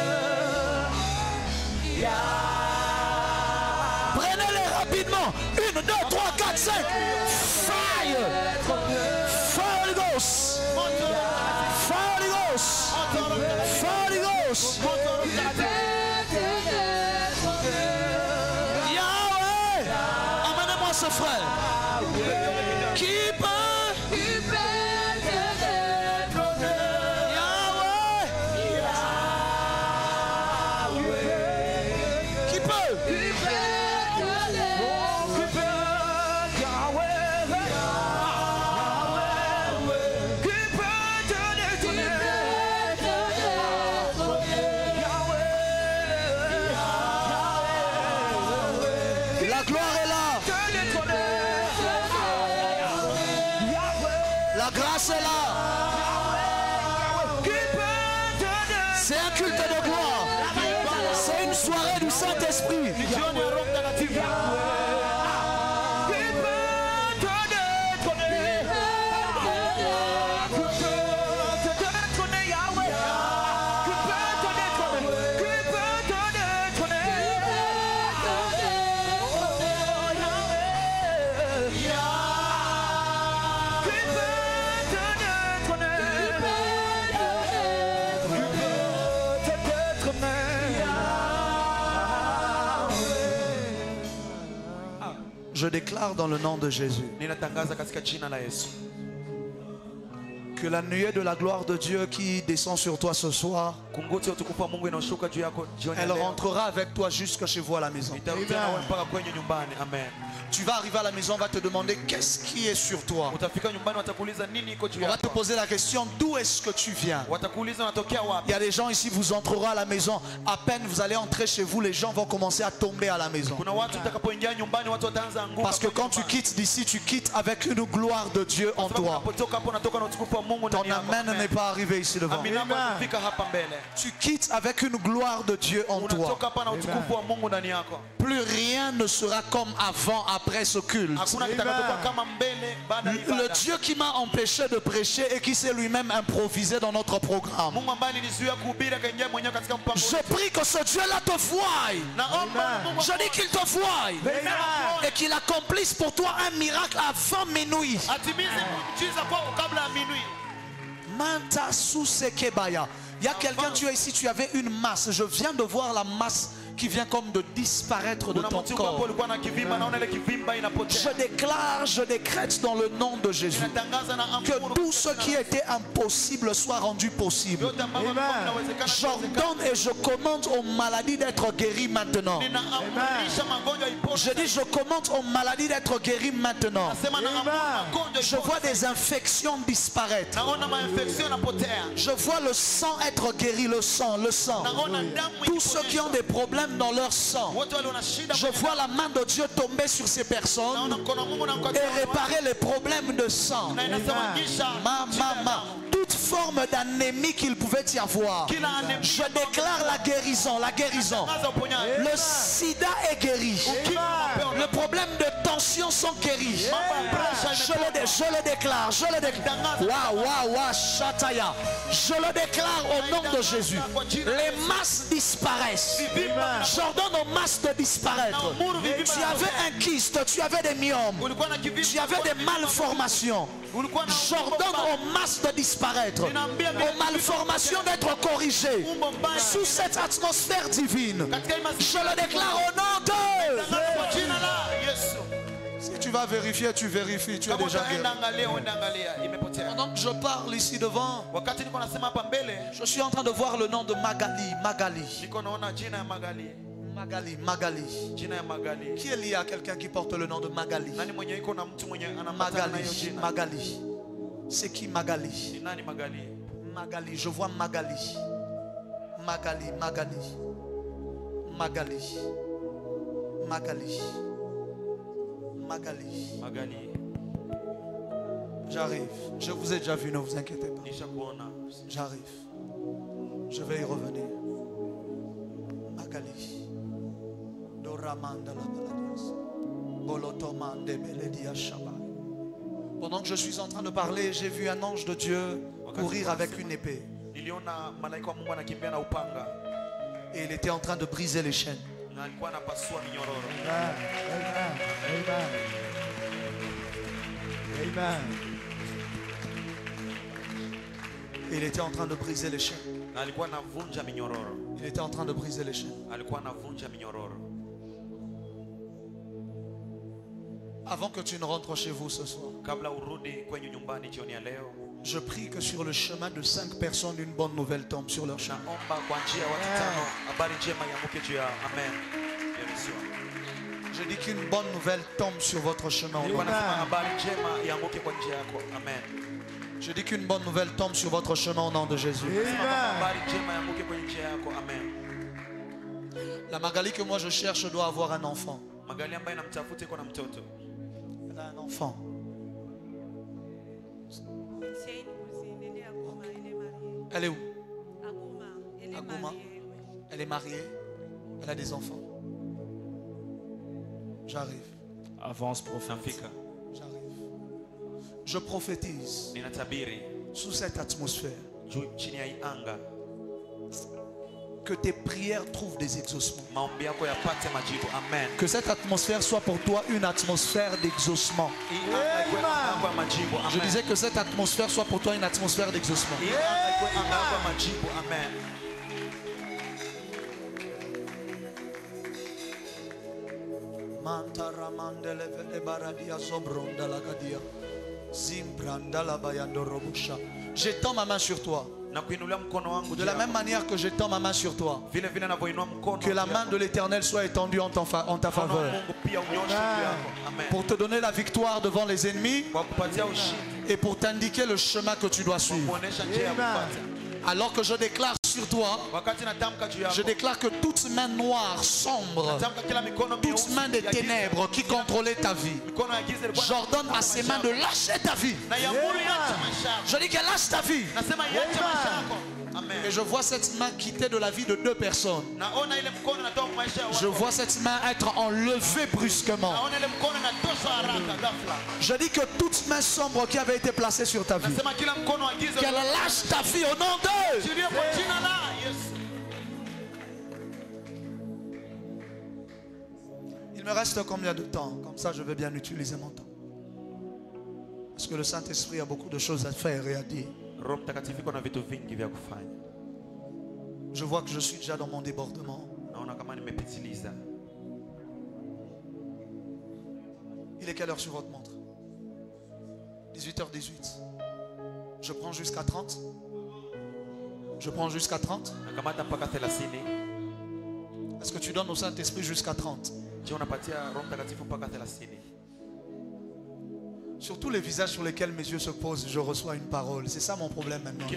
Yahweh. Prenez-les rapidement. 1, 2, 3, 4, 5. Fire. Holy Ghost. Holy Ghost. Holy Ghost. Yahweh. Amenez-moi ce frère. Qui peut? Yahweh. Qui peut? La gloire est là. La grâce est là. C'est un culte de gloire. C'est une soirée du Saint-Esprit. Je déclare dans le nom de Jésus que la nuée de la gloire de Dieu qui descend sur toi ce soir, elle rentrera avec toi jusque chez vous à la maison. Tu vas arriver à la maison, on va te demander qu'est-ce qui est sur toi. On va te poser la question, d'où est-ce que tu viens? Il y a des gens ici, vous entrerez à la maison, à peine vous allez entrer chez vous, les gens vont commencer à tomber à la maison. Parce que quand tu quittes d'ici, tu quittes avec une gloire de Dieu en toi. Ton amen n'est pas arrivé ici devant. Tu quittes avec une gloire de Dieu en toi. Plus rien ne sera comme avant, après ce culte. Le Dieu qui m'a empêché de prêcher et qui s'est lui-même improvisé dans notre programme. Je prie que ce Dieu-là te voie. Je dis qu'il te voie. Et qu'il accomplisse pour toi un miracle avant minuit. Manta Susekebaya. Il y a quelqu'un, tu es ici, tu avais une masse. Je viens de voir la masse qui vient comme de disparaître de ton corps. Je déclare, je décrète dans le nom de Jésus que tout ce qui était impossible soit rendu possible. J'ordonne et je commande aux maladies d'être guéries maintenant. Je dis, je commande aux maladies d'être guéries maintenant. Je vois des infections disparaître. Je vois le sang être guéri, le sang. Tous ceux qui ont des problèmes dans leur sang, je vois la main de Dieu tomber sur ces personnes et réparer les problèmes de sang. Toute forme d'anémie qu'il pouvait y avoir, je déclare la guérison. Le sida est guéri. Le problème de tension sont guéris. Je le déclare. Je le déclare au nom de Jésus. Les masses disparaissent. J'ordonne aux masses de disparaître. Tu avais un kyste, tu avais des myomes, tu avais des malformations. J'ordonne aux masses de disparaître, aux malformations d'être corrigées sous cette atmosphère divine. Je le déclare au nom de... Si tu vas vérifier, tu vérifies, tu es déjà guéri. Pendant que je parle ici devant, je suis en train de voir le nom de Magali. Qui est lié à quelqu'un qui porte le nom de Magali? Magali. C'est qui Magali? Magali, je vois Magali. J'arrive. Je vous ai déjà vu, ne vous inquiétez pas. J'arrive. Je vais y revenir. Magali. Pendant que je suis en train de parler, j'ai vu un ange de Dieu courir avec une épée. Et il était en train de briser les chaînes. Et il était en train de briser les chaînes. Il était en train de briser les chaînes. Avant que tu ne rentres chez vous ce soir, je prie que sur le chemin de 5 personnes, une bonne nouvelle tombe sur leur chemin. Je dis qu'une bonne nouvelle tombe sur votre chemin. Je dis qu'une bonne nouvelle tombe sur votre chemin au nom de Jésus. La Magali que moi je cherche doit avoir un enfant. Magari ambaye namtafuta iko na mtoto. Elle a un enfant. Elle est où? À Goma. Elle est mariée. Elle a des enfants. J'arrive. Avance, prophète. J'arrive. Je prophétise sous cette atmosphère que tes prières trouvent des exaucements. Que cette atmosphère soit pour toi une atmosphère d'exaucement. Je disais que cette atmosphère soit pour toi une atmosphère d'exaucement. Amen. J'étends ma main sur toi. De la même manière que j'étends ma main sur toi, que la main de l'Éternel soit étendue en ta faveur, pour te donner la victoire devant les ennemis et pour t'indiquer le chemin que tu dois suivre. Alors que je déclare sur toi, je déclare que toute main noire, sombre, toute main des ténèbres qui contrôlait ta vie, j'ordonne à ces mains de lâcher ta vie. Je dis qu'elle lâche ta vie. Et je vois cette main quitter de la vie de deux personnes. Je vois cette main être enlevée brusquement. Je dis que toute main sombre qui avait été placée sur ta vie, qu'elle lâche ta vie au nom d'eux. Il me reste combien de temps? Comme ça je vais bien utiliser mon temps. Parce que le Saint-Esprit a beaucoup de choses à faire et à dire. Je vois que je suis déjà dans mon débordement. Il est quelle heure sur votre montre? 18h18. Je prends jusqu'à 30. Je prends jusqu'à 30. Est-ce que tu donnes au Saint-Esprit jusqu'à 30? Sur tous les visages sur lesquels mes yeux se posent, je reçois une parole. C'est ça mon problème maintenant.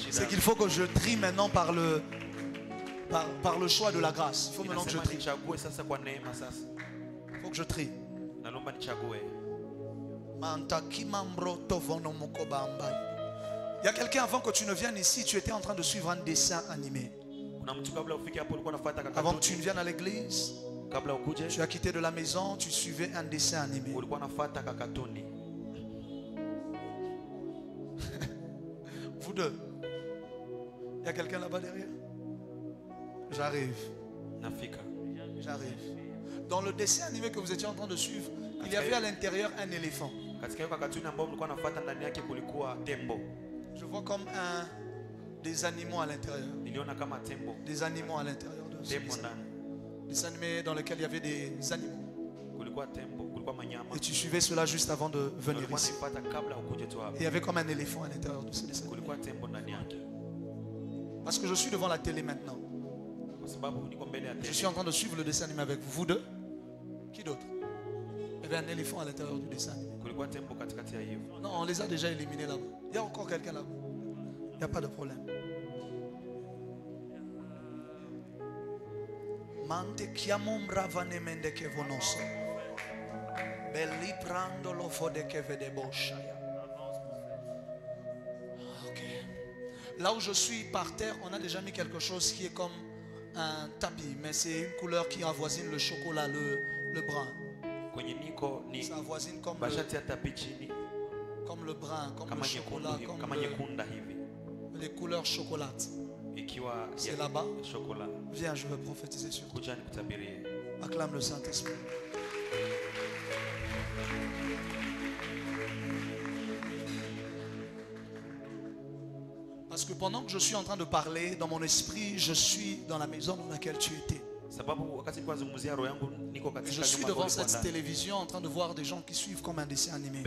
C'est qu'il faut que je trie maintenant par le choix de la grâce. Il faut maintenant que je trie. Il faut que je trie. Il y a quelqu'un avant que tu ne viennes ici, tu étais en train de suivre un dessin animé. Avant que tu ne viennes à l'église, tu as quitté de la maison, tu suivais un dessin animé. Vous deux. Il y a quelqu'un là-bas derrière? J'arrive. J'arrive. Dans le dessin animé que vous étiez en train de suivre, il y avait à l'intérieur un éléphant. Je vois comme des animaux à l'intérieur. Des animaux à l'intérieur de ce dessin animé dans lequel il y avait des animaux. Et tu suivais cela juste avant de venir ici. Et il y avait comme un éléphant à l'intérieur de ce dessin animé. Parce que je suis devant la télé maintenant. Je suis en train de suivre le dessin animé avec vous. Vous deux? Qui d'autre? Il y avait un éléphant à l'intérieur du dessin animé. Non, on les a déjà éliminés là-bas. Il y a encore quelqu'un là-bas. Il n'y a pas de problème. Mante chiamo bravane mende che vonoso. Belli prando lo fode che vede boscia. Ok. Là où je suis par terre, on a déjà mis quelque chose qui est comme un tapis, mais c'est une couleur qui avoisine le chocolat, le brun. Ça avoisine comme le brun, comme le chocolat, comme les couleurs chocolates. C'est là-bas. Viens, je vais prophétiser sur toi. Acclame le Saint-Esprit. Parce que pendant que je suis en train de parler, dans mon esprit, je suis dans la maison dans laquelle tu étais. Je suis devant cette télévision en train de voir des gens qui suivent comme un dessin animé.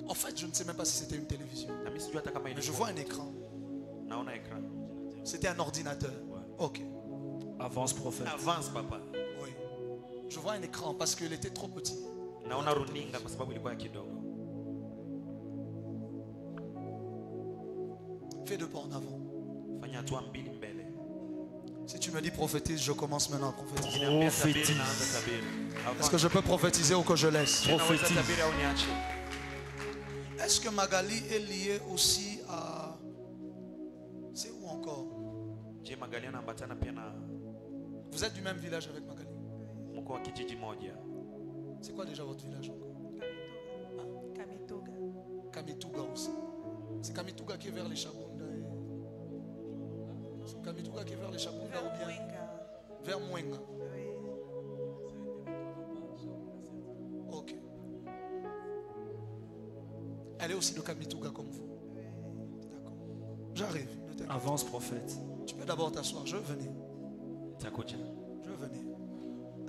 En fait, je ne sais même pas si c'était une télévision. Mais je vois un écran. C'était un ordinateur. Ok. Avance, prophète. Avance, papa. Oui. Je vois un écran parce qu'il était trop petit. Fais deux pas en avant. Si tu me dis prophétise, je commence maintenant à prophétiser. Ukiniambia tabiri, Prophétise. naanza tabiri. Est-ce que je peux prophétiser ou que je laisse? Je naweza Prophétise. tabiri au niache. Est-ce que Magali est liée aussi à... C'est où encore? Je Magali anaambatana pia na Vous êtes du même village avec Magali? mko wa kijiji moja. C'est quoi déjà votre village encore? Kamituga. Kamituga aussi. C'est Kamituga qui est vers les Chabunda. C'est Kamituga qui est vers les Chabunda ou bien vers Mwenga? Ok. Elle est aussi de Kamituga comme vous. D'accord. J'arrive. Ne t'inquiète pas. Avance prophète. Tu peux d'abord t'asseoir. Je venais. Takuja. Je venais.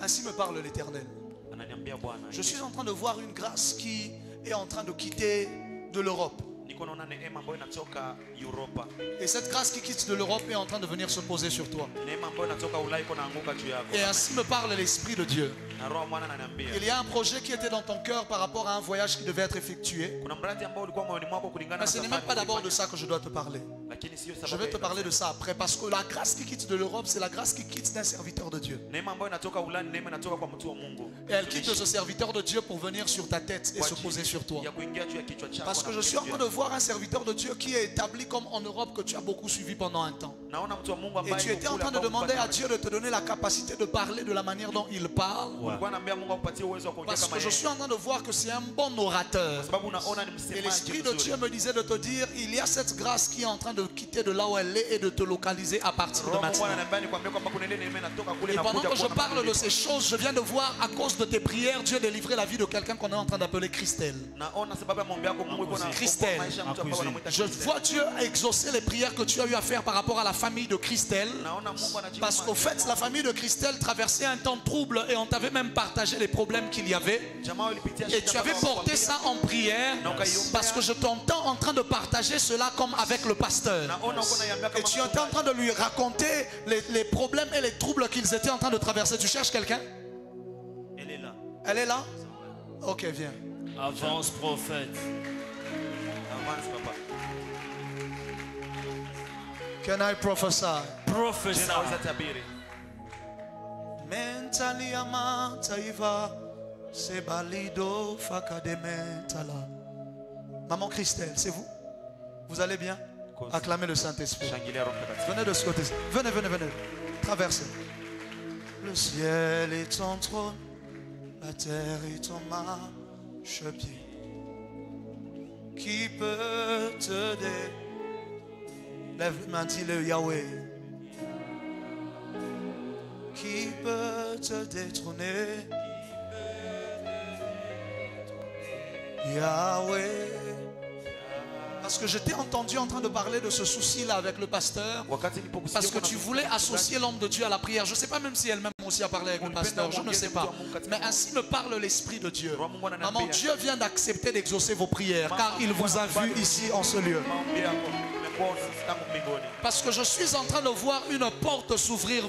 Ainsi me parle l'Éternel. Ananiambia Bwana. Je suis en train de voir une grâce qui est en train de quitter de l'Europe. Niko naona neema ambayo inatoka Europa. Et cette grâce qui quitte de l'Europe est en train de venir se poser sur toi. Neema ambayo inatoka Ulaya iko naanguka juu yako. Et ainsi me parle l'Esprit de Dieu. Na roho mwana ananiambia. Il y a un projet qui était dans ton cœur par rapport à un voyage qui devait être effectué. Kuna mradi ambao ulikuwa moyoni mwako kulingana Mais na ce n'est safari. même pas d'abord de ça que je dois te parler. Lakini sio Je sababu. vais te parler de ça après. Parce que la grâce qui quitte de l'Europe, c'est la grâce qui quitte d'un serviteur de Dieu. Neema ambayo inatoka Ulaya, neema inatoka kwa mtu wa Mungu. Et elle quitte ce serviteur de Dieu pour venir sur ta tête et se poser sur toi. Ya kuingia juu ya kichwa chako. Parce que je suis en train de voir un serviteur de Dieu qui est établi comme en Europe que tu as beaucoup suivi pendant un temps. Naona mtu wa Mungu Et ambaye tu étais en train de demander à Dieu de te donner la capacité de parler de la manière dont il parle. Ulikuwa naambia Mungu akupatie uwezo wa kuongea Parce kama que je yeye. suis en train de voir que c'est un bon orateur. Sababu unaona ni Et msemaji l'Esprit de mzuri. Dieu me disait de te dire, il y a cette grâce qui est en train de quitter de là où elle est et de te localiser à partir de Roho Mungu maintenant. ananiambia nikwambie kwamba kuna ile neema inatoka kule Et na pendant kuja que je kuona parle de mabadiliko. ces choses, je viens de voir à cause de tes prières, Dieu délivrer la vie de quelqu'un qu'on est en train d'appeler Christelle. Naona sababu ya maombi yako Mungu iko na Christelle. maisha ya mtu ambaye wanamuita Je Christelle. vois Dieu exaucer les prières que tu as eu à faire par rapport à la famille de Christelle. Naona Mungu anajibu Parce qu'au fait, la famille de Christelle traversait un temps trouble et on t'avait même partagé les problèmes qu'il y avait. jamaa walipitia Et shida tu avais mpaka porté wakakwambia. ça en prière parce que je t'entends en train de partager cela comme avec le pasteur. Naona uko naiambia Et kama tu étais en train de lui raconter les problèmes et les troubles qu'ils étaient en train de traverser. Tu cherches quelqu'un? Elle est là. Elle est là? Ok, viens. Avance prophète. Avance papa. Can I prophesy? Prophesy. Je naweza tabiri. Mentally amataiva sebalido fakade mentala. Maman Christelle, c'est vous? Vous allez bien? Acclamez le Saint-Esprit. Shangilia Roho Mtakatifu. Venez de ce côté. Venez, venez, venez. Traversez. Le ciel est ton trône, la terre est ton marchepied. Qui peut te dé... Lève la main, dis-le Yahweh. Qui peut te détrôner? Yahweh. Parce que je t'ai entendu en train de parler de ce souci-là avec le pasteur. Wakati nilipokusikia Parce que kuna tu mtu voulais fulani, associer l'homme de Dieu à la prière. Je ne sais pas même si elle-même aussi a parlé avec le pasteur. Je ne sais pas. Mais ainsi me parle l'Esprit de Dieu. Maman, Dieu vient d'accepter d'exaucer vos prières car il vous a vu ici en ce lieu. maombi yako nimekuona tangu mbinguni. Parce que je suis en train de voir une porte s'ouvrir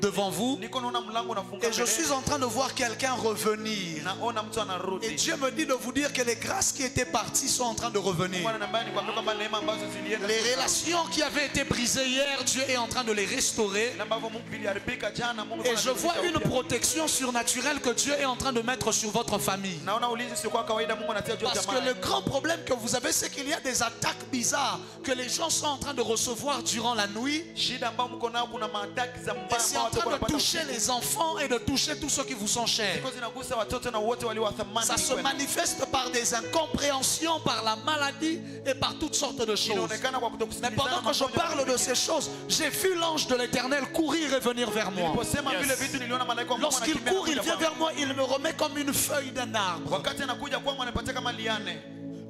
devant vous. Niko naona mlango unafunga Et je mbele. suis en train de voir quelqu'un revenir. Naona mtu Et anarudi. Dieu me dit de vous dire que les grâces qui étaient parties sont en train de revenir. Mungu ananiambia nikwambie kwamba neema ambazo zilienda. Les relations qui avaient été brisées hier, Dieu est en train de les restaurer. Na ambavyo Mungu viliharibika jana, Mungu Et je vois anarudisha une upya. protection surnaturelle que Dieu est en train de mettre sur votre famille. Naona ulinzi sio kwa kawaida Mungu anatia juu ya Parce que jamaa. le grand problème que vous avez, c'est qu'il y a des attaques bizarres que les gens sont en train de recevoir durant la nuit. Shida ambayo mko nayo kuna maataki za Et mbaya c'est en ambao watu train de wanapata toucher usiku. les enfants et de toucher tous ceux qui vous sont chers. Ziko zinagusa watoto na wote walio wa thamani. Ça se manifeste par des incompréhensions, par la maladie et par toutes sortes de choses. Inaonekana kwa Mais kutokusikilizana. pendant que je parle de ces choses, j'ai vu l'ange de l'Éternel courir et venir vers moi. Niliposema vile vitu niliona malaika wa Mungu Lorsqu'il anakimbia court, il kuja vient kwangu. vers moi, il me remet comme une feuille d'un arbre. Wakati anakuja kwangu anipatia kama liane.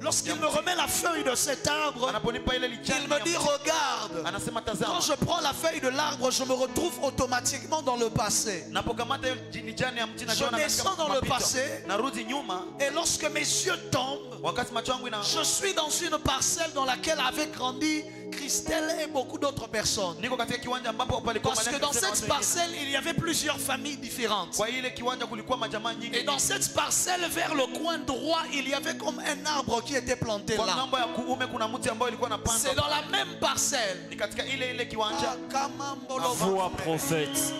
Lorsqu'il me remet la feuille de cet arbre, Anaponipa ile il lichani. me dit regarde. Anasema Quand tazama. je prends la feuille de l'arbre, je me retrouve automatiquement dans le passé. Napokamata hiyo lichani ya mti na Je jiona descends dans le passé. Narudi nyuma. Et lorsque mes yeux tombent, Wakati macho yangu ina je suis dans une parcelle dans laquelle avait grandi Christelle et beaucoup d'autres personnes. Niko katika kiwanja ambapo palikuwa Parce que malaika dans kusema cette watu wengine. parcelle, il y avait plusieurs familles différentes. Kwa ile kiwanja kulikuwa majamaa nyingi. Et dans cette parcelle, vers le coin droit, il y avait comme un arbre qui était planté Kwa là. ngambo ya kuume kuna mti ambao ilikuwa C'est inapandwa. dans la même parcelle. Ni katika ile kiwanja. Voix prophète.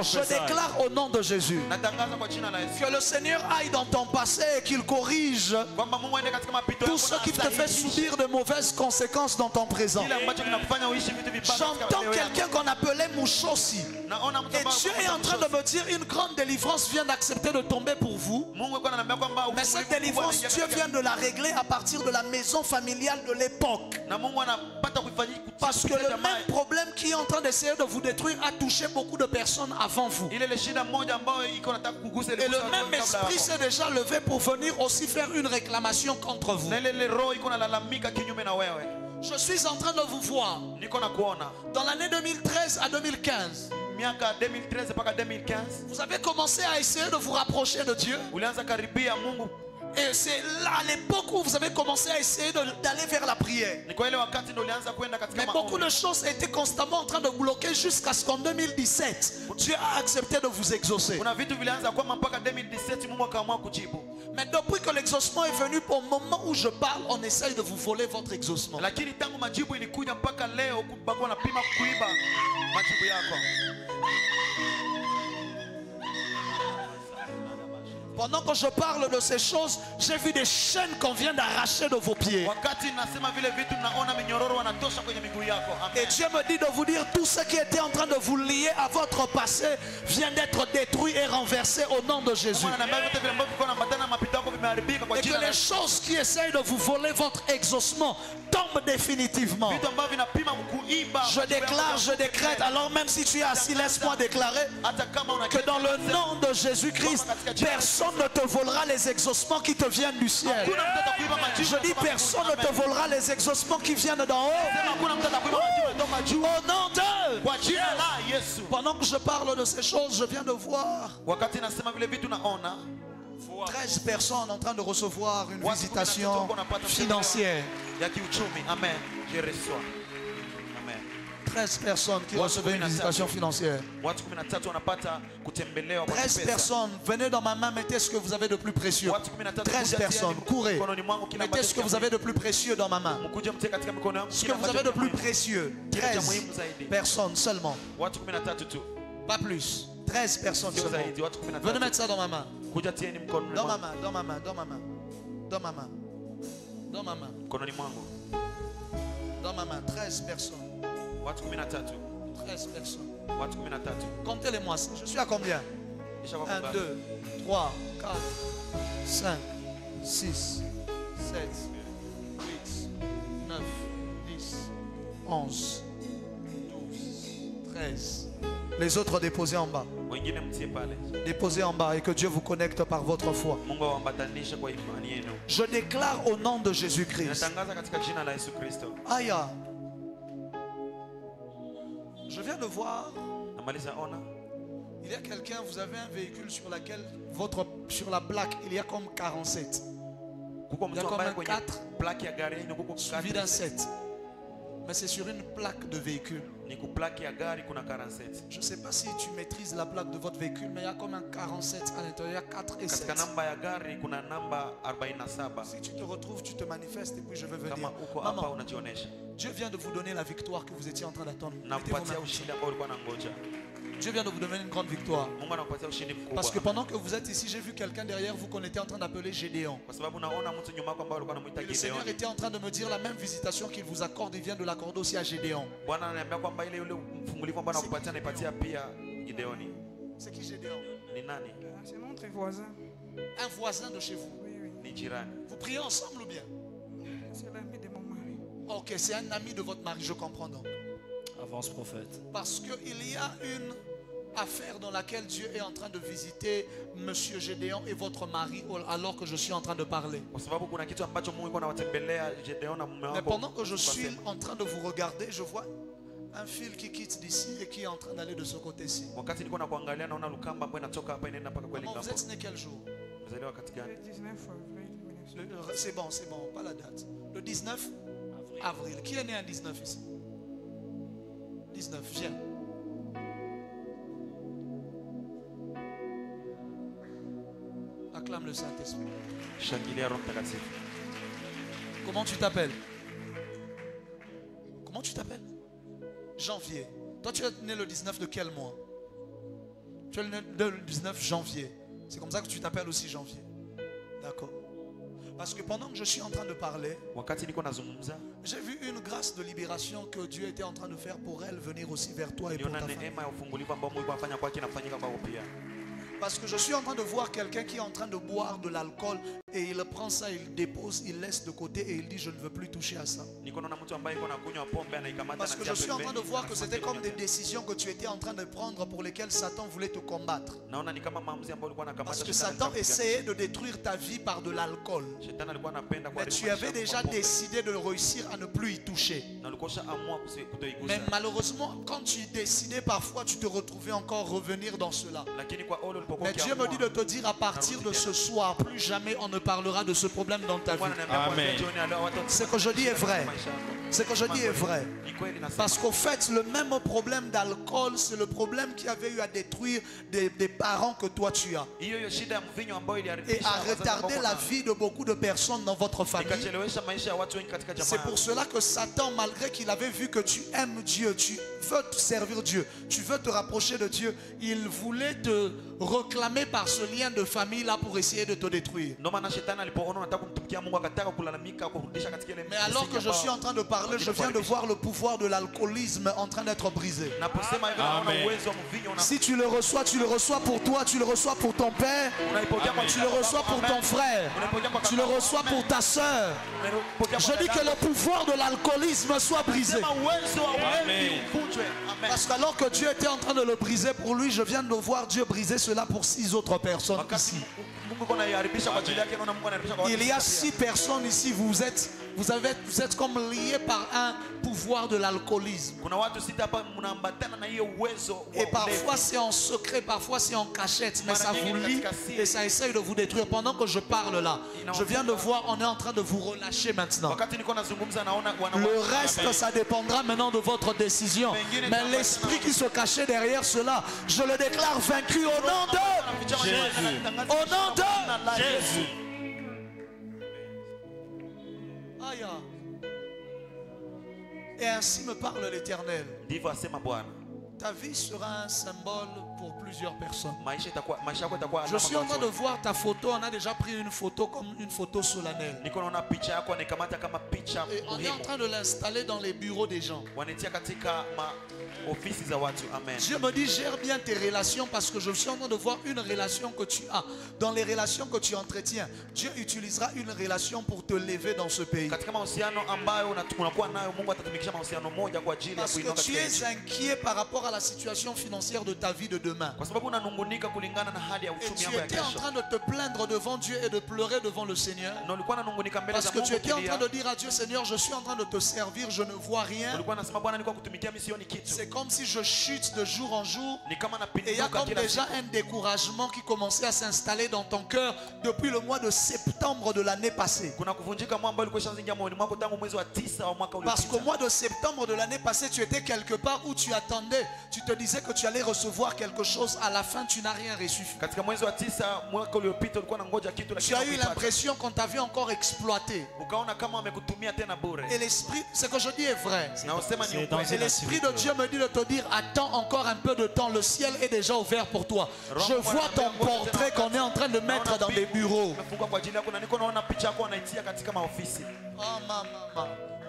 Je déclare au nom de Jésus Natangaza kwa jina la Yesu. que le Seigneur aille dans ton passé et qu'il corrige Kwamba Mungu aende katika mapito tout yako ce na qui te fait asahihishe subir de mauvaises conséquences dans ton présent. kile ambacho kinakufanya uishi vitu vibaya katika J'entends leo yako. quelqu'un qu'on appelait Mouchosi. Naona mtu Et ambaye Dieu est en train de me dire une grande délivrance vient d'accepter de tomber pour vous. Mungu alikuwa ananiambia kwamba Mais cette délivrance, Dieu vient de la régler à partir de la maison familiale de l'époque. na Mungu anapata kuifanyia Parce que le même problème qui est en train d'essayer de vous détruire a touché beaucoup de personnes avant vous. ile shida moja ambayo iko nataka kugusa ile Et le même esprit s'est déjà levé pour venir aussi faire une réclamation contre vous. na ile roho iko nalalamika kinyume na wewe. Je suis en train de vous voir. Niko na kuona Dans l'année 2013 à 2015, miaka 2013 mpaka 2015 vous avez commencé à essayer de vous rapprocher de Dieu. ulianza karibia Mungu. Et c'est là à l'époque où vous avez commencé à essayer d'aller vers la prière. Ni kwa ile wakati ndio ulianza kwenda katika Mais beaucoup maombi. de choses étaient constamment en train de bloquer jusqu'à ce qu'en 2017, Dieu a accepté de vous exaucer. Kuna vitu vilianza kwamba mpaka 2017 Mungu akaamua kujibu. Mais depuis que l'exaucement est venu, au moment où je parle, on essaye de vous voler votre exaucement. Lakini tangu majibu ilikuja mpaka leo bako wanapima kuiba majibu yako. Pendant que je parle de ces choses, j'ai vu des chaînes qu'on vient d'arracher de vos pieds. Wakati nasema vile vitu naona minyororo wanatosha kwenye miguu yako. Et Amen. Dieu me dit de vous dire tout ce qui était en train de vous lier à votre passé vient d'être détruit et renversé au nom de Jésus. Mungu ananiambia vitu vile ambavyo vilikuwa vinambatana na mapito yako vimeharibika kwa Et que jina la les Yesu. choses qui essayent de vous voler votre exaucement tombent définitivement. Vitu ambavyo vinapima kuiba. Je déclare, je décrète, alors même si tu es assis, laisse-moi déclarer hata kama una que dans le nom de Jésus-Christ, personne ne te volera les exaucements qui te viennent du ciel. hakuna mtu atakuiba majibu. Je dis personne ne te volera les exaucements qui viennent d'en haut. Sema hakuna mtu atakuiba majibu kutoka juu. Au nom de... Kwa jina la Yesu. Pendant que je parle de ces choses, je viens de voir Wakati nasema vile vitu naona 13 personnes en train de recevoir une Watu visitation 13 wanapata financière. ya kiuchumi. Amen. Je reçois. Amen. 13 personnes qui Watu recevaient une 13 visitation financière. Watu 13 wanapata kutembelewa kwa 13 pesa. personnes, venez dans ma main, mettez ce que vous avez de plus précieux. Watu 13 13 personnes, courez. mikononi mwangu kila Mettez ce que vous avez de plus précieux dans ma main. mkuje mtie katika mikono yangu Ce que kila vous ambacho avez de ni plus muhimu. précieux. Kile cha 13 muhimu zaidi. personnes seulement. Watu 13 tu. Pas plus. 13 personnes Sio seulement. zaidi. Watu Venez 13. mettre ça dans ma main. Kuja tieni mkononi Dans ma mwangu. main, dans ma main, dans ma main. Dans ma main. Dans ma main. Mkononi mwangu. Dans ma main. 13 personnes. Watu 13. 13 personnes. Watu 13. Comptez-les-moi. Je suis à combien? Kisha kwa 1, 2, 3, 4, 5, 6, 7, 8, 9, 10, 11, 12, 13. Les autres déposés en bas. Wengine mtie pale. Déposez en bas et que Dieu vous connecte par votre foi. Mungu awaambatanishe kwa imani yenu. Je déclare au nom de Jésus-Christ. Natangaza katika jina la Yesu Kristo. Aïe. Je viens de voir, Namaliza ona. il y a quelqu'un, vous avez un véhicule sur laquelle, sur la plaque, il y a comme 47. Kuko Il y a mtu comme ambaye un kwenye 4 plaki ya gari yenu kuko suivi d'un 7. Mais c'est sur une plaque de véhicule. ni ku plaki ya gari kuna 47. Je ne sais pas si tu maîtrises la plaque de votre véhicule, mais il y a comme un 47 à l'intérieur, il y a 4 et 7. Katika namba ya gari kuna namba 47. Si tu te retrouves, tu te manifestes et puis je vais Kama venir. uko hapa Maman, unajionesha. Dieu vient de vous donner la victoire que vous étiez en train d'attendre. Mettez vos Nakupatia mains. ushindi ambao ulikuwa unangoja. Dieu vient de vous donner une grande victoire. Mungu anakupatia ushindi mkubwa. Parce que pendant que vous êtes ici, j'ai vu quelqu'un derrière vous qu'on était en train d'appeler Gédéon. Kwa sababu naona mtu nyuma yako ambao alikuwa anamuita Et le Seigneur Gideon. était en train de me dire la même visitation qu'il vous accorde, il vient de l'accorder aussi à Gédéon. Bwana ananiambia kwamba ile yule mfungulivu ambao anakupatia anaipatia pia Gideoni. C'est qui Gédéon? Ni nani? C'est notre voisin. Un voisin de chez vous. Oui, oui. Ni jirani. Vous priez ensemble ou bien? C'est l'ami de mon mari. Ok, c'est un ami de votre mari, je comprends donc. Avance prophète. Parce qu'il y a une affaire dans laquelle Dieu est en train de visiter Monsieur Gédéon et votre mari alors que je suis en train de parler. Kwa sababu kuna kitu ambacho Mungu alikuwa anawatembelea Gideon na mume Mais wako. pendant que je suis en train de vous regarder, je vois un fil qui quitte d'ici et qui est en train d'aller de ce côté-ci. Wakati nilikuwa nakuangalia naona lukamba ambayo inatoka hapa inaenda mpaka kwa ile Maman, vous ngambo. êtes né quel jour? Mzaliwa wakati Le gani? 19 avril C'est bon, pas la date. Le 19 avril. Qui est né en 19 ici? 19, viens. Acclame le Saint-Esprit. Comment tu t'appelles? Comment tu t'appelles? Janvier. Toi, tu es né le 19 de quel mois? Tu es né le 19 janvier. C'est comme ça que tu t'appelles aussi Janvier. D'accord. Parce que pendant que je suis en train de parler, j'ai vu une grâce de libération que Dieu était en train de faire pour elle venir aussi vers toi et pour ta famille. Parce que je suis en train de voir quelqu'un qui est en train de boire de l'alcool et il prend ça, il dépose, il laisse de côté et il dit je ne veux plus toucher à ça. Parce que je suis en train de voir que c'était comme des décisions que tu étais en train de prendre pour lesquelles Satan voulait te combattre. Parce que Satan essayait de détruire ta vie par de l'alcool. Mais tu avais déjà décidé de réussir à ne plus y toucher. Mais malheureusement, quand tu décidais, parfois tu te retrouvais encore revenir dans cela. Mais Dieu me dit de te dire à partir de ce soir, plus jamais on ne parlera de ce problème dans ta vie. Amen. Ce que je dis est vrai. Ce que je dis est vrai. Parce qu'au fait, le même problème d'alcool, c'est le problème qui avait eu à détruire des parents que toi tu as. Et à retarder la vie de beaucoup de personnes dans votre famille. C'est pour cela que Satan, malgré qu'il avait vu que tu aimes Dieu, tu veux te servir Dieu, tu veux te rapprocher de Dieu, il voulait te réclamer par ce lien de famille là pour essayer de te détruire. Mais alors que je suis en train de parler, je viens de voir le pouvoir de l'alcoolisme en train d'être brisé. Amen. Si tu le reçois pour toi, tu le reçois pour ton père, tu le reçois pour ton frère, tu le reçois pour ta soeur. Je dis que le pouvoir de l'alcoolisme soit brisé. Amen. Parce qu'alors que Dieu était en train de le briser pour lui, je viens de voir Dieu briser cela pour 6 autres personnes ici. Il y a 6 personnes ici, vous êtes comme liés par un pouvoir de l'alcoolisme. Et parfois c'est en secret, parfois c'est en cachette, mais ça vous lie et ça essaye de vous détruire. Pendant que je parle là, je viens de voir, on est en train de vous relâcher maintenant. Le reste, ça dépendra maintenant de votre décision. Mais l'esprit qui se cachait derrière cela, je le déclare vaincu au nom de Jésus. Au nom de Jésus. Aïe. Et ainsi me parle l'Éternel. Ta vie sera un symbole pour plusieurs personnes. Je suis en train de voir ta photo. On a déjà pris une photo comme une photo solennelle. Et on est en train de l'installer dans les bureaux des gens. Dieu me dit gère bien tes relations parce que je suis en train de voir une relation que tu as. Dans les relations que tu entretiens, Dieu utilisera une relation pour te lever dans ce pays. Parce que tu es inquiet par rapport à la situation financière de ta vie de demain. Et tu étais en train de te plaindre devant Dieu et de pleurer devant le Seigneur. Parce que tu étais en train de dire à Dieu, Seigneur, je suis en train de te servir, je ne vois rien. C'est comme si je chute de jour en jour. Et il y a comme déjà un découragement qui commençait à s'installer dans ton cœur depuis le mois de septembre de l'année passée. Parce qu'au mois de septembre de l'année passée, tu étais quelque part où tu attendais. Tu te disais que tu allais recevoir quelque chose. À la fin, tu n'as rien reçu. Tu as eu l'impression qu'on t'avait encore exploité. Et l'esprit, ce que je dis est vrai. Et l'esprit de Dieu me dit de te dire, attends encore un peu de temps. Le ciel est déjà ouvert pour toi. Je vois ton portrait qu'on est en train de mettre dans des bureaux. Oh maman.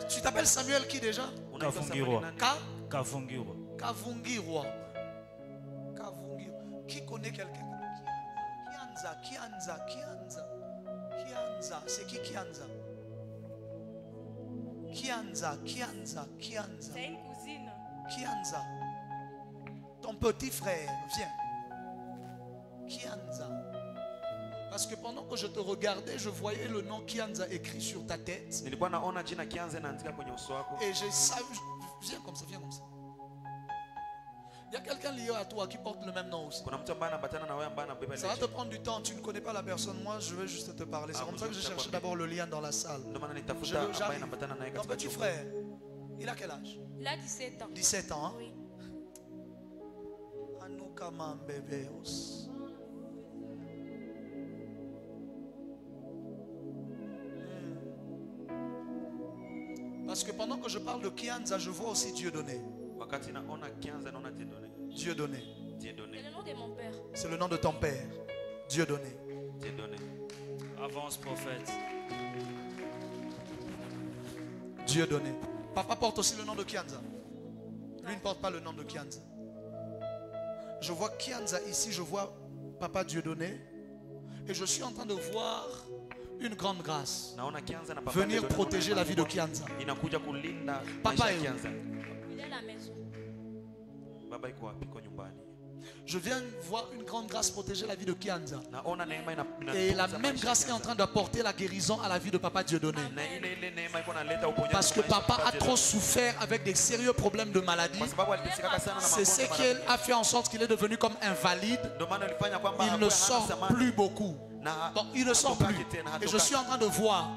Tu t'appelles Samuel qui déjà? Kavungirwa. Kavungirwa. Kavungirwa. Qui connaît quelqu'un? Kianza. C'est qui Kianza? Kianza. C'est une cousine. Kianza. Ton petit frère, viens. Kianza. Parce que pendant que je te regardais, je voyais le nom Kianza écrit sur ta tête. Et je savais, viens comme ça. Il y a quelqu'un lié à toi qui porte le même nom aussi. Kuna mtu ambaye anaambatana na wewe ambaye anabeba Ça va ile te prendre du temps, tu ne connais pas la personne. Moi, je vais juste te parler. C'est Ah, comme vous ça que je êtes cherchais d'accord. d'abord le lien dans la salle. ndio maana Je nitafuta ambaye j'arrive. anaambatana naye Ton katika petit chumba. frère, il a quel âge? Il a 17 ans. 17 ans. Hein? Oui. Anouka Mambebeos. Parce que pendant que je parle de Kianza, je vois aussi Dieu donné. Wakati naona Kianza naona Dieudonné. Dieu donné. Dieudonné. C'est le nom de mon père. C'est le nom de ton père. Dieu donné. Dieudonné. Avance, prophète. Dieu donné. Papa porte aussi le nom de Kianza. Lui ne porte pas le nom de Kianza. Je vois Kianza ici, je vois Papa Dieu donné. Et je suis en train de voir une grande grâce Naona Kianza na papa venir Dieudonné protéger naona la vie de Mungu Kianza. inakuja kulinda Papa maisha ya est où? Kianza. Il est à la maison. Baba iko wapi? Iko nyumbani. Je viens voir une grande grâce protéger la vie de Kianza. Naona neema Et la inatunza même maisha ya grâce est en Kianza. train d'apporter la guérison à la vie de Papa Dieudonné. Na ile neema iko naleta uponyaji Parce que kwa maisha ya papa a Dieudonné. trop souffert avec des sérieux problèmes de maladie. Kwa sababu aliteseka sana na C'est ce magonjwa qui mara- a fait en sorte qu'il est devenu comme invalide. Ndio maana ilifanya kwamba Il ne hakuwa hana sort samani. plus beaucoup. Na Bon, il ne sort hatokake plus. tena, Et je hatokake. suis en train de voir.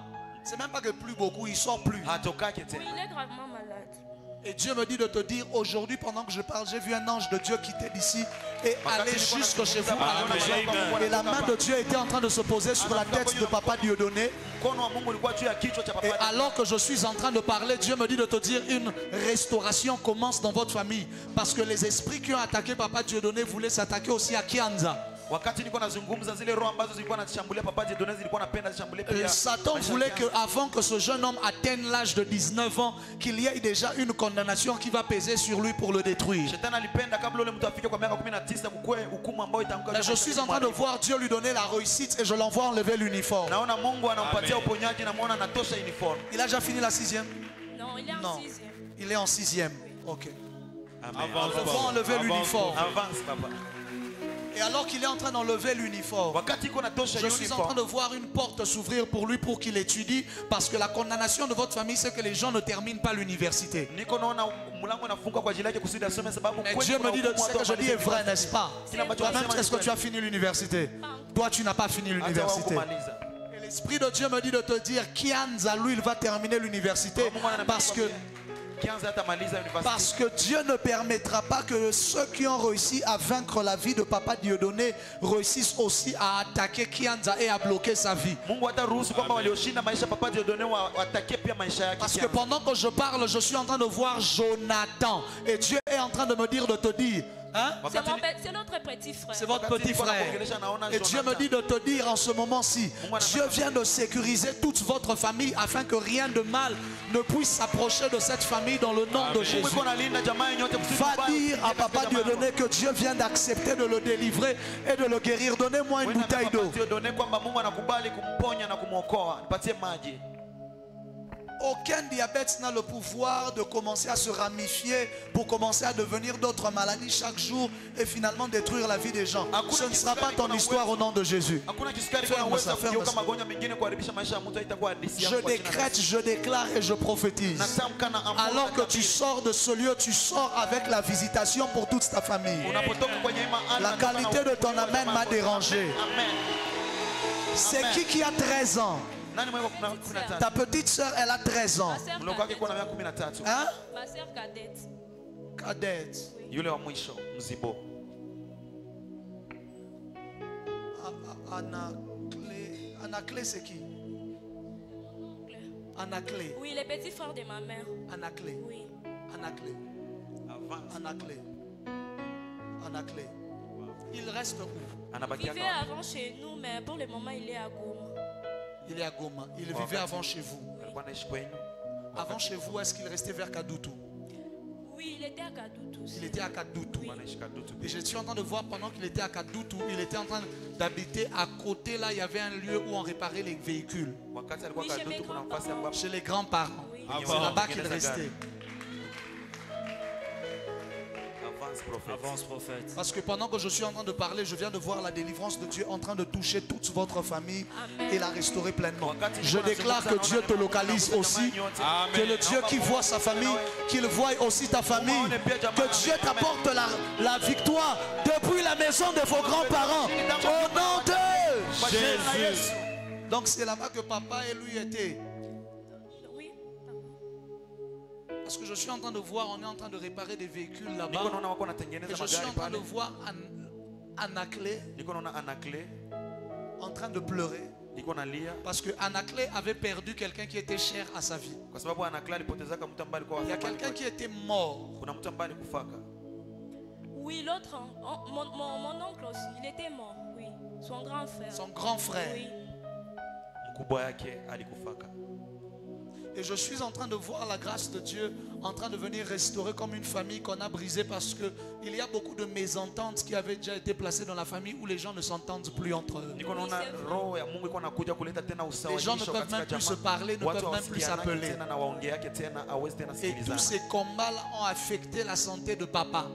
C'est même pas que plus beaucoup, il sort plus. Hatokake Oui, tena. il est gravement malade. Et Dieu me dit de te dire aujourd'hui, pendant que je parle, j'ai vu un ange de Dieu quitter d'ici et aller jusque chez vous à la Amen. maison. Et la main de Dieu était en train de se poser sur la tête de Papa Dieudonné. Mkono wa Mungu ulikuwa juu ya kichwa cha Et papa. alors que je suis en train de parler, Dieu me dit de te dire une restauration commence dans votre famille. Parce que les esprits qui ont attaqué Papa Dieudonné voulaient s'attaquer aussi à Kianza. Wakati niko nazungumza zile roho ambazo zilikuwa zinashambulia papa Dieudonné zilikuwa napenda zishambulie pia. Satan maisha ya voulait Kianza. qu'avant que ce jeune homme atteigne l'âge de 19 ans, qu'il y ait déjà une condamnation qui va peser sur lui pour le détruire. Shetani alipenda kabla ule mtu afike kwa miaka 19 kukue hukumu ambayo itamka. Mais je suis en train de voir Dieu lui donner la réussite et je l'envoie enlever l'uniforme. Naona Mungu anampatia Amen. uponyaji na muona anatosha uniform. Il a déjà fini la 6e? Non, il est en Non. 6e. Il est en 6e. Ok. Amen. Avance, Nous devons enlever Avance, l'uniforme. Avance papa. Et alors qu'il est en train d'enlever l'uniforme, Wakati iko natosha je suis en train uniform. de voir une porte s'ouvrir pour lui pour qu'il étudie. Parce que la condamnation de votre famille, c'est que les gens ne terminent pas l'université. Niko naona mlango unafunga kwa ajili yake kusudi asome sababu Mais kweli Dieu me kuna dit de hukumu ce que watu je dis est wamalize vrai, n'est-ce pas? Kile ambacho Toi-même, wanasema est-ce ni que tu as kweli. fini l'université? Toi, tu n'as pas fini Hata l'université. hawakumaliza. Et l'Esprit de Dieu me dit de te dire, Kianza, lui, il va terminer l'université. Mungu ananiambia Parce que Kianza hatamaliza university. Parce que Dieu ne permettra pas que ceux qui ont réussi à vaincre la vie de Papa Dieudonné réussissent aussi à attaquer Kianza et à bloquer sa vie. Mungu hataruhusu kwamba walioshinda maisha ya papa Dieudonné watakie pia maisha yake. Parce que Kianza. pendant que je parle, je suis en train de voir Jonathan. Et Dieu est en train de me dire de te dire, hein? C'est notre petit frère. C'est votre Wakati petit nilikuwa frère. nakuongelesha naona Et Dieu me Jonathan. dit de te dire en ce moment-ci, Dieu vient de sécuriser toute votre famille afin que rien de mal ne puisse s'approcher de cette famille dans le nom de Mungu Jésus. iko analinda jamaa yenyote kusudi Va mbaya dire à usije Papa katika jamaa Dieudonné que Dieu vient d'accepter de le délivrer et de le guérir. Donnez-moi une Wewe na bouteille Papa d'eau. Dieudonné kwamba Mungu anakubali kumponya na kumwokoa. Nipatie maji. Aucun diabète n'a le pouvoir de commencer à se ramifier pour commencer à devenir d'autres maladies chaque jour et finalement détruire la vie des gens. Ce ne sera pas ton histoire au nom de Jésus. Hakuna kisukari Ferme kinaweza ça, ferme kugeuka ça. magonjwa mengine kuharibisha maisha ya mtu haitakuwa hadithi Je yako kwa jina la décrète, Yesu. je déclare et je prophétise. Natamka na amuru Alors que na tu tabiri. sors de ce lieu, tu sors avec la visitation pour toute ta famille. Unapotoka kwenye hii mahali, La nataka qualité na de ton ufunguliwe amen jamaa m'a yako. dérangé. Amen. C'est Amen. qui a 13 ans? Nani mwenye kuna 13? Ta petite soeur, elle a 13 ans. Ma sœur Mloko wake kuna cadette. miaka 13. Hein? Ma sœur cadette. Cadette. Yule wa mwisho mzibo. Anaclé. Anaclé, c'est qui? Anaclé. Oui, le petit frère de ma mère. Anaclé. Oui. Anaclé. Avance. Anaclé. Anaclé. Il reste où? Il Anabakia vivait avant chez nous, mais pour le moment, il est à Goma. Il est à Goma. Il vivait avant chez vous. alikuwa anaishi kwenu. Avant chez vous, est-ce qu'il restait vers Kadoutou? Oui, il était à Kadoutou aussi. Il était à Kadoutou. Oui. Anaishi Kadutu. Et je suis en train de voir pendant qu'il était à Kadoutou, il était en train d'habiter à côté. Là, il y avait un lieu où on réparait les véhicules. Wakati alikuwa Oui, chez Kadutu mes kuna nafasi grands-parents. ambapo Chez les grands-parents. Oui. C'est là-bas qu'il restait. Avance Avance prophète. Avance prophète. Parce que pendant que je suis en train de parler, je viens de voir la délivrance de Dieu en train de toucher toute votre famille et la restaurer pleinement. Je déclare que Dieu te localise aussi. Que le Dieu qui voit sa famille, qu'il voie aussi ta famille. Que Dieu t'apporte la victoire depuis la maison de vos grands-parents. Au nom de Jésus. Donc c'est là-bas que papa et lui étaient. Oui, papa. Parce que je suis en train de voir, on est en train de réparer des véhicules là-bas. Et je suis en train de voir Anaclé en train de pleurer. Parce que Anaclé avait perdu quelqu'un qui était cher à sa vie. Il y a quelqu'un qui était mort. Oui, l'autre, mon oncle aussi, il était mort, oui. Son grand frère. Son grand frère. Oui. Et je suis en train de voir la grâce de Dieu en train de venir restaurer comme une famille qu'on a brisée, parce qu'il y a beaucoup de mésententes qui avaient déjà été placées dans la famille où les gens ne s'entendent plus entre eux. Les gens ne peuvent même plus se parler, ne peuvent même plus s'appeler. Et tous ces combats-là ont affecté la santé de papa.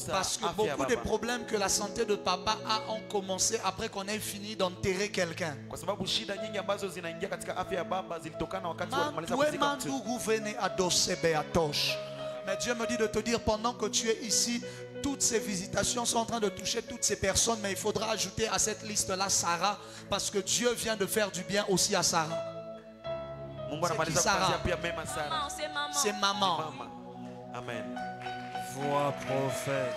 Parce que beaucoup de problèmes que la santé de papa ont commencé après qu'on ait fini d'enterrer quelqu'un. Mais Dieu me dit de te dire, pendant que tu es ici, toutes ces visitations sont en train de toucher toutes ces personnes, mais il faudra ajouter à cette liste-là Sarah, parce que Dieu vient de faire du bien aussi à Sarah. C'est qui Sarah? C'est maman. C'est maman. Amen. Voix prophète.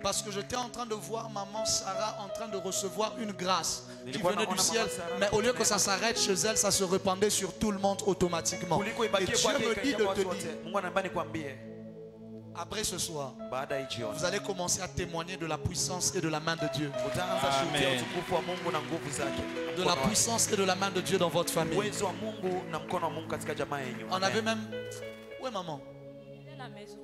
Parce que j'étais en train de voir maman Sarah en train de recevoir une grâce qui venait du ciel. Mais au lieu que ça s'arrête chez elle, ça se répandait sur tout le monde automatiquement. Et Dieu me dit de te dire, après ce soir, vous allez commencer à témoigner de la puissance et de la main de Dieu. Amen. De la puissance et de la main de Dieu dans votre famille. On avait même... Oui, maman. Il est à la maison.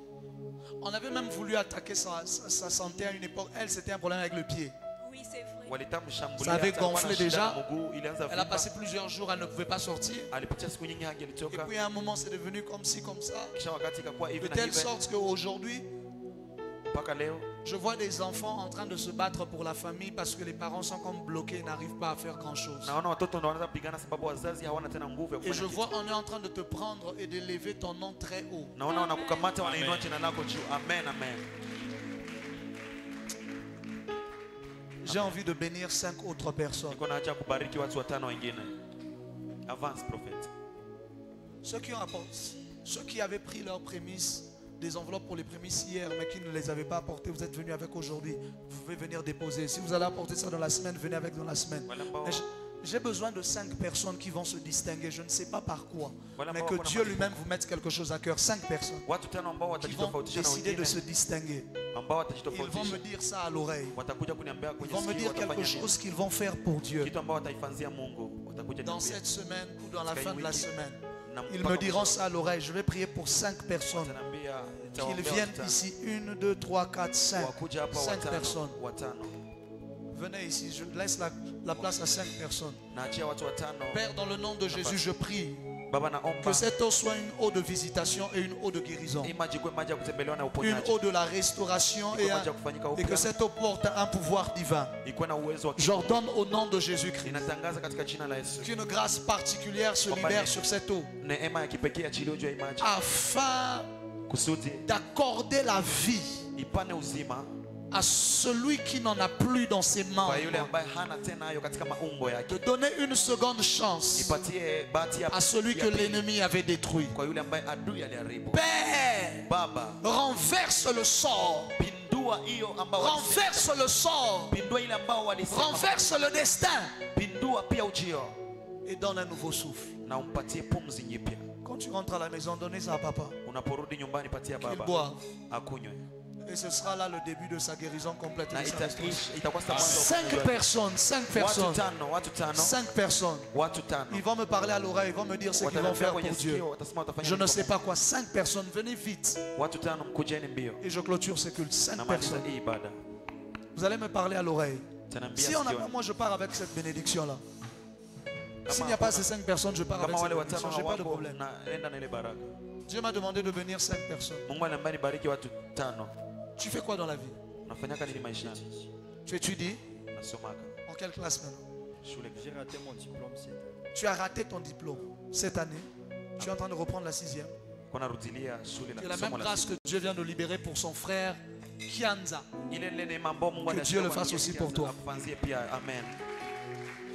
On avait même voulu attaquer sa santé à une époque. Elle, c'était un problème avec le pied. Oui, c'est vrai. Ça avait gonflé déjà. Elle a passé plusieurs jours, elle ne pouvait pas sortir. Et puis à un moment, c'est devenu comme ci, comme ça. De telle sorte qu'aujourd'hui, je vois des enfants en train de se battre pour la famille parce que les parents sont comme bloqués et n'arrivent pas à faire grand chose. Et je vois, on est en train de te prendre et d'élever ton nom très haut. J'ai envie de bénir 5 autres personnes. Avance, prophète. Ceux qui avaient pris leurs prémices, des enveloppes pour les prémices hier, mais qui ne les avaient pas apportées, vous êtes venus avec aujourd'hui. Vous pouvez venir déposer. Si vous allez apporter ça dans la semaine, venez avec dans la semaine. J'ai besoin de 5 personnes qui vont se distinguer. Je ne sais pas par quoi, mais que Dieu lui-même vous mette quelque chose à cœur. 5 personnes qui vont décider de se distinguer. Ils vont me dire ça à l'oreille. Ils vont me dire quelque chose qu'ils vont faire pour Dieu dans cette semaine ou dans la fin de la semaine. Ils me diront ça à l'oreille. Je vais prier pour 5 personnes. Qu'ils viennent ici. 1, 2, 3, 4, 5. 5 personnes. Venez ici. Je laisse la place à 5 personnes. Père, dans le nom de Jésus, je prie que cette eau soit une eau de visitation et une eau de guérison. Une eau de la restauration et que cette eau porte un pouvoir divin. J'ordonne au nom de Jésus-Christ qu'une grâce particulière se libère sur cette eau afin d'accorder la vie à celui qui n'en a plus dans ses membres, de donner une seconde chance à celui que l'ennemi avait détruit. Père, renverse le sort, renverse le sort, renverse le destin et donne un nouveau souffle. Quand tu rentres à la maison, donnez ça à papa, qu'il boive. Et ce sera là le début de sa guérison complète. 5 personnes, 5 personnes, 5 personnes. Ils vont me parler à l'oreille, ils vont me dire ce qu'ils vont faire pour Dieu. Je ne sais pas quoi. 5 personnes, venez vite. Et je clôture ce culte. 5 personnes. Vous allez me parler à l'oreille. Si on a, moi je pars avec cette bénédiction là. S'il n'y a pas ces 5 personnes, je pars avec kama cette wale bénédiction. watano Je n'ai pas de hawako, problème. naenda na ile baraka. Dieu m'a demandé de bénir 5 personnes. Mungu ananiambia nibariki watu 5. Tu fais quoi dans la vie? Unafanyaka nini maishani? Tu étudies? Unasomaka En quelle classe maintenant? shule J'ai raté mon diplôme cette année. Tu as raté ton diplôme cette année. Tu es en train de reprendre la 6e. kwa narudilia shule C'est la la même somo la grâce que Dieu vient de libérer pour son frère Kianza. ile ile neema ambayo Mungu Que anashika Dieu le kwa fasse ajili aussi ya pour toi. akufanzie pia. Amen.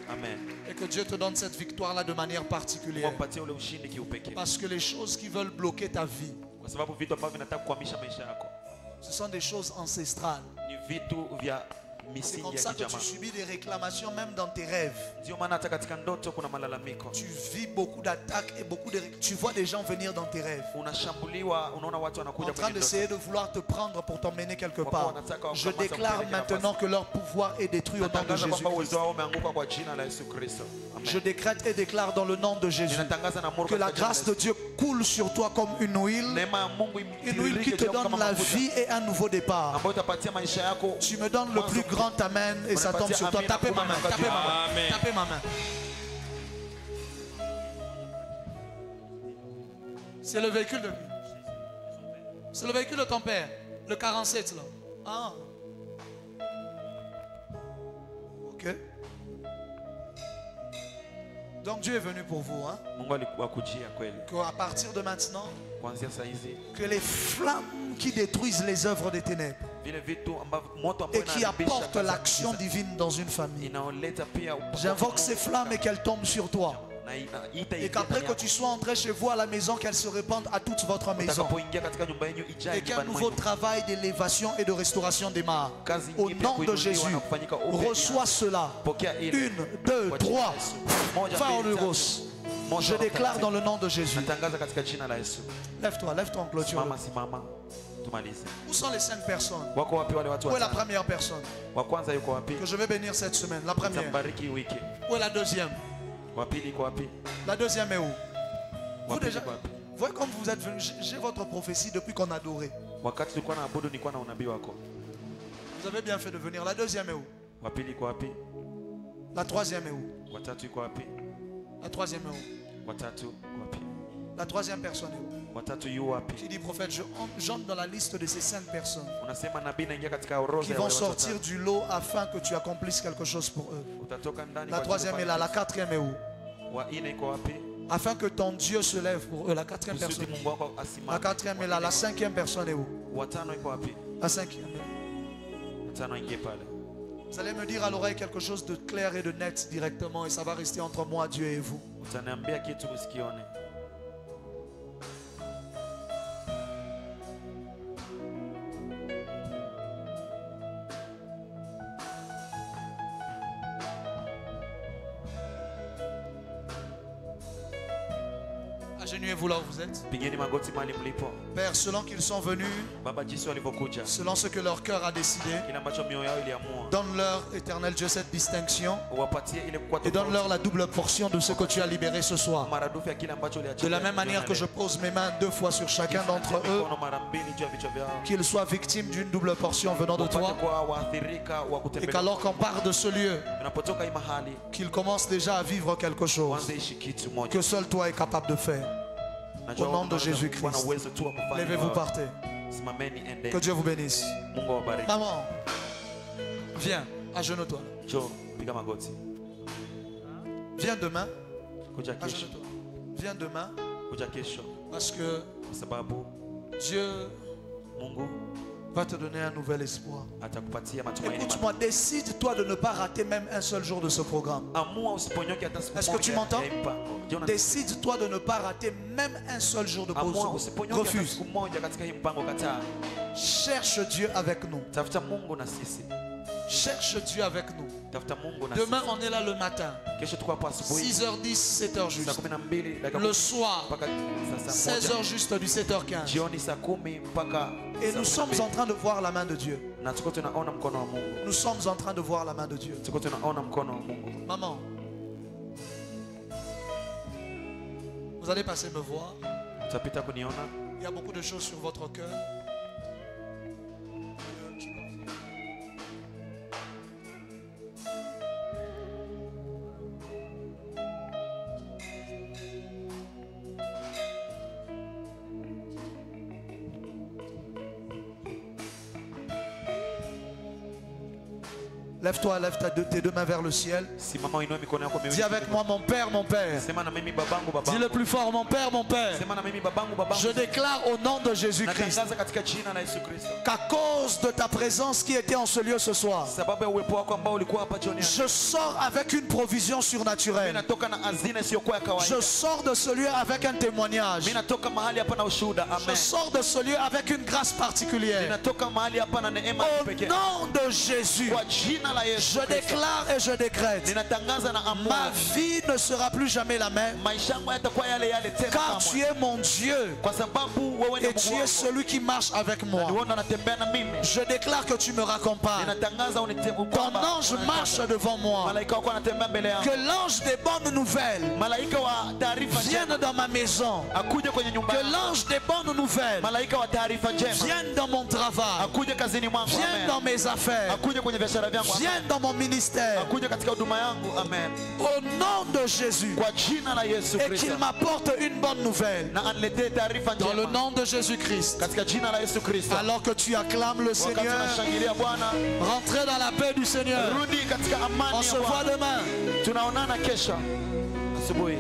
Amen. Et que Dieu te donne cette victoire-là de manière particulière. Wapatie ule ushindi kiupekee. Parce que les choses qui veulent bloquer ta vie, Kwa sababu vitu ambavyo vinataka kuhamisha maisha yako ce sont des choses ancestrales. ni vitu vya C'est misingi comme ya ça que tu kijamaa. subis des réclamations même dans tes rêves. Ndio maana hata katika ndoto kuna malalamiko. Tu vis beaucoup d'attaques et beaucoup de... Tu vois des gens venir dans tes rêves Unashambuliwa, unaona watu en wanakuja train kwenye ndoto. d'essayer de vouloir te prendre pour t'emmener quelque part. Je déclare maintenant que leur pouvoir est détruit au nom de Natangaza kwamba Jésus. uwezo wao umeanguka kwa jina la Yesu Kristo. Je Amen. décrète et déclare dans le nom de Jésus Ninatangaza na Mungu que la katika jina grâce la de Dieu coule sur toi comme une huile. neema ya Mungu Une huile qui te donne la vie et un nouveau départ. ambayo itapatia maisha yako. Tu me donnes le plus grand amen et ça tombe sur toi. Tapez ma main, tapez ma main, Amen. tapez ma main. C'est le véhicule de qui? C'est le véhicule de ton père, le 47 là. Ah. Ok. Donc Dieu est venu pour vous, hein? Mungu alikuwa kujia kweli. Qu'à partir de maintenant, Kuanzia saa hizi que les flammes qui détruisent les œuvres des ténèbres vile vitu ambavyo moto et ambao qui inaharibisha apportent kazi ya l'action giza, divine dans une famille. inaoleta pia upako J'invoque wa ces Mungu flammes et qu'elles tombent sur toi. na Et qu'après que tu sois entré chez vous à la maison, qu'elles se répandent à toute votre maison. utakapoingia katika nyumba yenu ijae Et qu'un nyumbani nouveau mwenu. travail d'élévation et de restauration démarre. Kazi Au mpya nom de kuinuliwa Jésus, na kufanyika upya reçois ianze. cela. Pokea ile. 1, 2, Kwa jina la 3. Yesu. Moja, Va en mbili, tatu. Lugos. Moja, Je Roho déclare dans Mtakatifu. le nom de Jésus. Natangaza katika jina la Yesu. Lève-toi en clôture. Simama, simama. Tumalize. Où sont les 5 personnes? Wako wapi wale watu Où est la watano? première personne Wa kwanza yuko wapi? que je vais bénir cette semaine? La première. Tambariki wiki. Où est la deuxième? Wa pili yuko wapi? La deuxième est où? Vous Wa pili déjà, yuko wapi? voyez comme vous êtes venus. J'ai votre prophétie depuis qu'on adorait. Wakati tulikuwa naabudu nilikuwa na unabii wako. Vous avez bien fait de venir. La deuxième est où? Wa pili yuko wapi? La troisième est où? Wa tatu yuko wapi? La troisième est où? Wa tatu yuko wapi? La troisième personne est où? Wa tatu yu wapi? Qui dit prophète, j'entre dans la liste de ces 5 personnes Unasema nabii naingia katika orodha qui ya vont wale watu sortir watano. du lot afin que tu accomplisses quelque chose pour eux. Utatoka ndani La kwa troisième ajili est ya là. La kufanya quatrième est où? kitu. Wa nne iko wapi? Afin que ton Dieu se lève pour eux. La quatrième Kusudi personne. Mungu wako La asimame. quatrième est là. La cinquième personne est où? Wa tano iko wapi? La cinquième est où? Wa tano ingie pale. Vous allez me dire à l'oreille quelque chose de clair et de net directement et ça va rester entre moi, Dieu et vous. Utaniambia kitu usikione. Agenouillez-vous là où vous êtes. Pigeni magoti mahali mlipo. Père, selon qu'ils sont venus, Baba, jinsi walivyokuja, selon ce que leur cœur a décidé, kile ambacho mioyo yao iliamua, donne-leur, éternel Dieu, cette distinction uwapatie ile kuwa et donne-leur tofauti la double portion de ce que tu as libéré ce soir. maradufu ya kile ambacho De uliachilia. la même manière que je pose mes mains 2 fois sur chacun d'entre eux, Mikono mara mbili juu ya vichwa vyao. qu'ils soient victimes d'une double portion venant de Wapate toi kuwa waathirika wa et kutembelea. qu'alors qu'on part de ce lieu, Unapotoka hii mahali, qu'ils commencent déjà à vivre quelque chose uanze ishi kitu moja. que seul toi es capable de faire. Najua au nom de unaweza Jésus-Christ. kuwa na uwezo tu wa kufanya. Levez-vous, partez. Simameni, endeni. Que Dieu vous bénisse. Mungu awabariki. Maman, viens, agenouille-toi. Njoo, piga magoti. Viens demain, Kuja kesho. agenouille-toi. Viens demain, Kuja kesho. parce que Kwa sababu Dieu Mungu va te donner un nouvel espoir. atakupatia matumaini. Écoute-moi, décide-toi de ne pas rater même un seul jour de ce programme. Amua usiponyoke hata siku Est-ce que moja tu m'entends? ya mpango. Je unasikia? Décide-toi de ne pas rater même un seul jour de Amua pause. usiponyoke hata Refuse. siku moja katika hii mpango, kataa. Cherche Dieu avec nous. Tafuta Mungu na sisi. Cherche Dieu avec nous. Tafuta Mungu na Demain, sisi. on est là le matin. Kesho tuko hapo asubuhi 6h10, 7h saa juste. 12 dakika Le soir, mpaka saa 16h moja. juste du 7h15. Jioni saa 10 mpaka Et saa nous sommes 12. en train de voir la main de Dieu. Na tuko tunaona mkono wa Mungu. Nous sommes en train de voir la main de Dieu. Tuko tunaona mkono wa Mungu. Maman, vous allez passer me voir. Utapita kuniona. Il y a beaucoup de choses sur votre cœur. Lève-toi, lève tes deux mains vers le ciel. Simama uinue mikono yako miwili. Dis avec moi, mon Père, mon Père. Sema na mimi babangu, Dis babangu. le plus fort, mon Père, mon Père. Sema na mimi babangu, babangu. Je déclare au nom de Jésus-Christ Natangaza katika jina la Yesu Kristo. qu'à cause de ta présence qui était en ce lieu ce soir, Sababu ya uwepo wako ambao ulikuwa hapa jioni. je sors avec une provision Mimi surnaturelle. natoka na hazina isiyokuwa ya kawaida. Je sors de ce lieu avec un témoignage. Mimi natoka mahali hapa na ushuhuda. Je Amen. sors de ce lieu avec une grâce particulière. Ninatoka mahali hapa na neema ya Au pekee. nom de Jésus, Kwa jina la Yesu je Kristo. déclare et je décrète, Ninatangaza na ma amua. vie ne sera plus jamais la même, Maisha yangu hayatakuwa yale yale tena car kamwe. tu es mon Dieu Kwa sababu wewe ni et tu Mungu es wangu. celui qui marche avec moi. Ni wewe unatembea na mimi. Je déclare que tu me raccompagnes. Ninatangaza Ton ange marche devant moi. Malaika wako anatembea mbele yangu. Que l'ange des bonnes nouvelles Malaika wa taarifa vienne njema dans ma maison. akuje kwenye nyumba Que yangu. l'ange des bonnes nouvelles Malaika wa taarifa njema vienne dans mon travail. akuje kazini mwangu. Vienne Amen. dans mes affaires. Akuje kwenye biashara vyangu. Amen. Vienne dans mon ministère. Akuje katika huduma yangu. Amen. Au nom de Jésus. Kwa jina la Yesu Et Kristo. qu'il m'apporte une bonne nouvelle. Na aniletee taarifa Dans le njema. nom de Jésus-Christ. Katika jina la Yesu Kristo. Alors que tu acclames le Wakati Seigneur, unashangilia Bwana, rentrez dans la paix du Seigneur. rudi katika On amani se ya voit Bwana. demain. Tunaonana kesho asubuhi.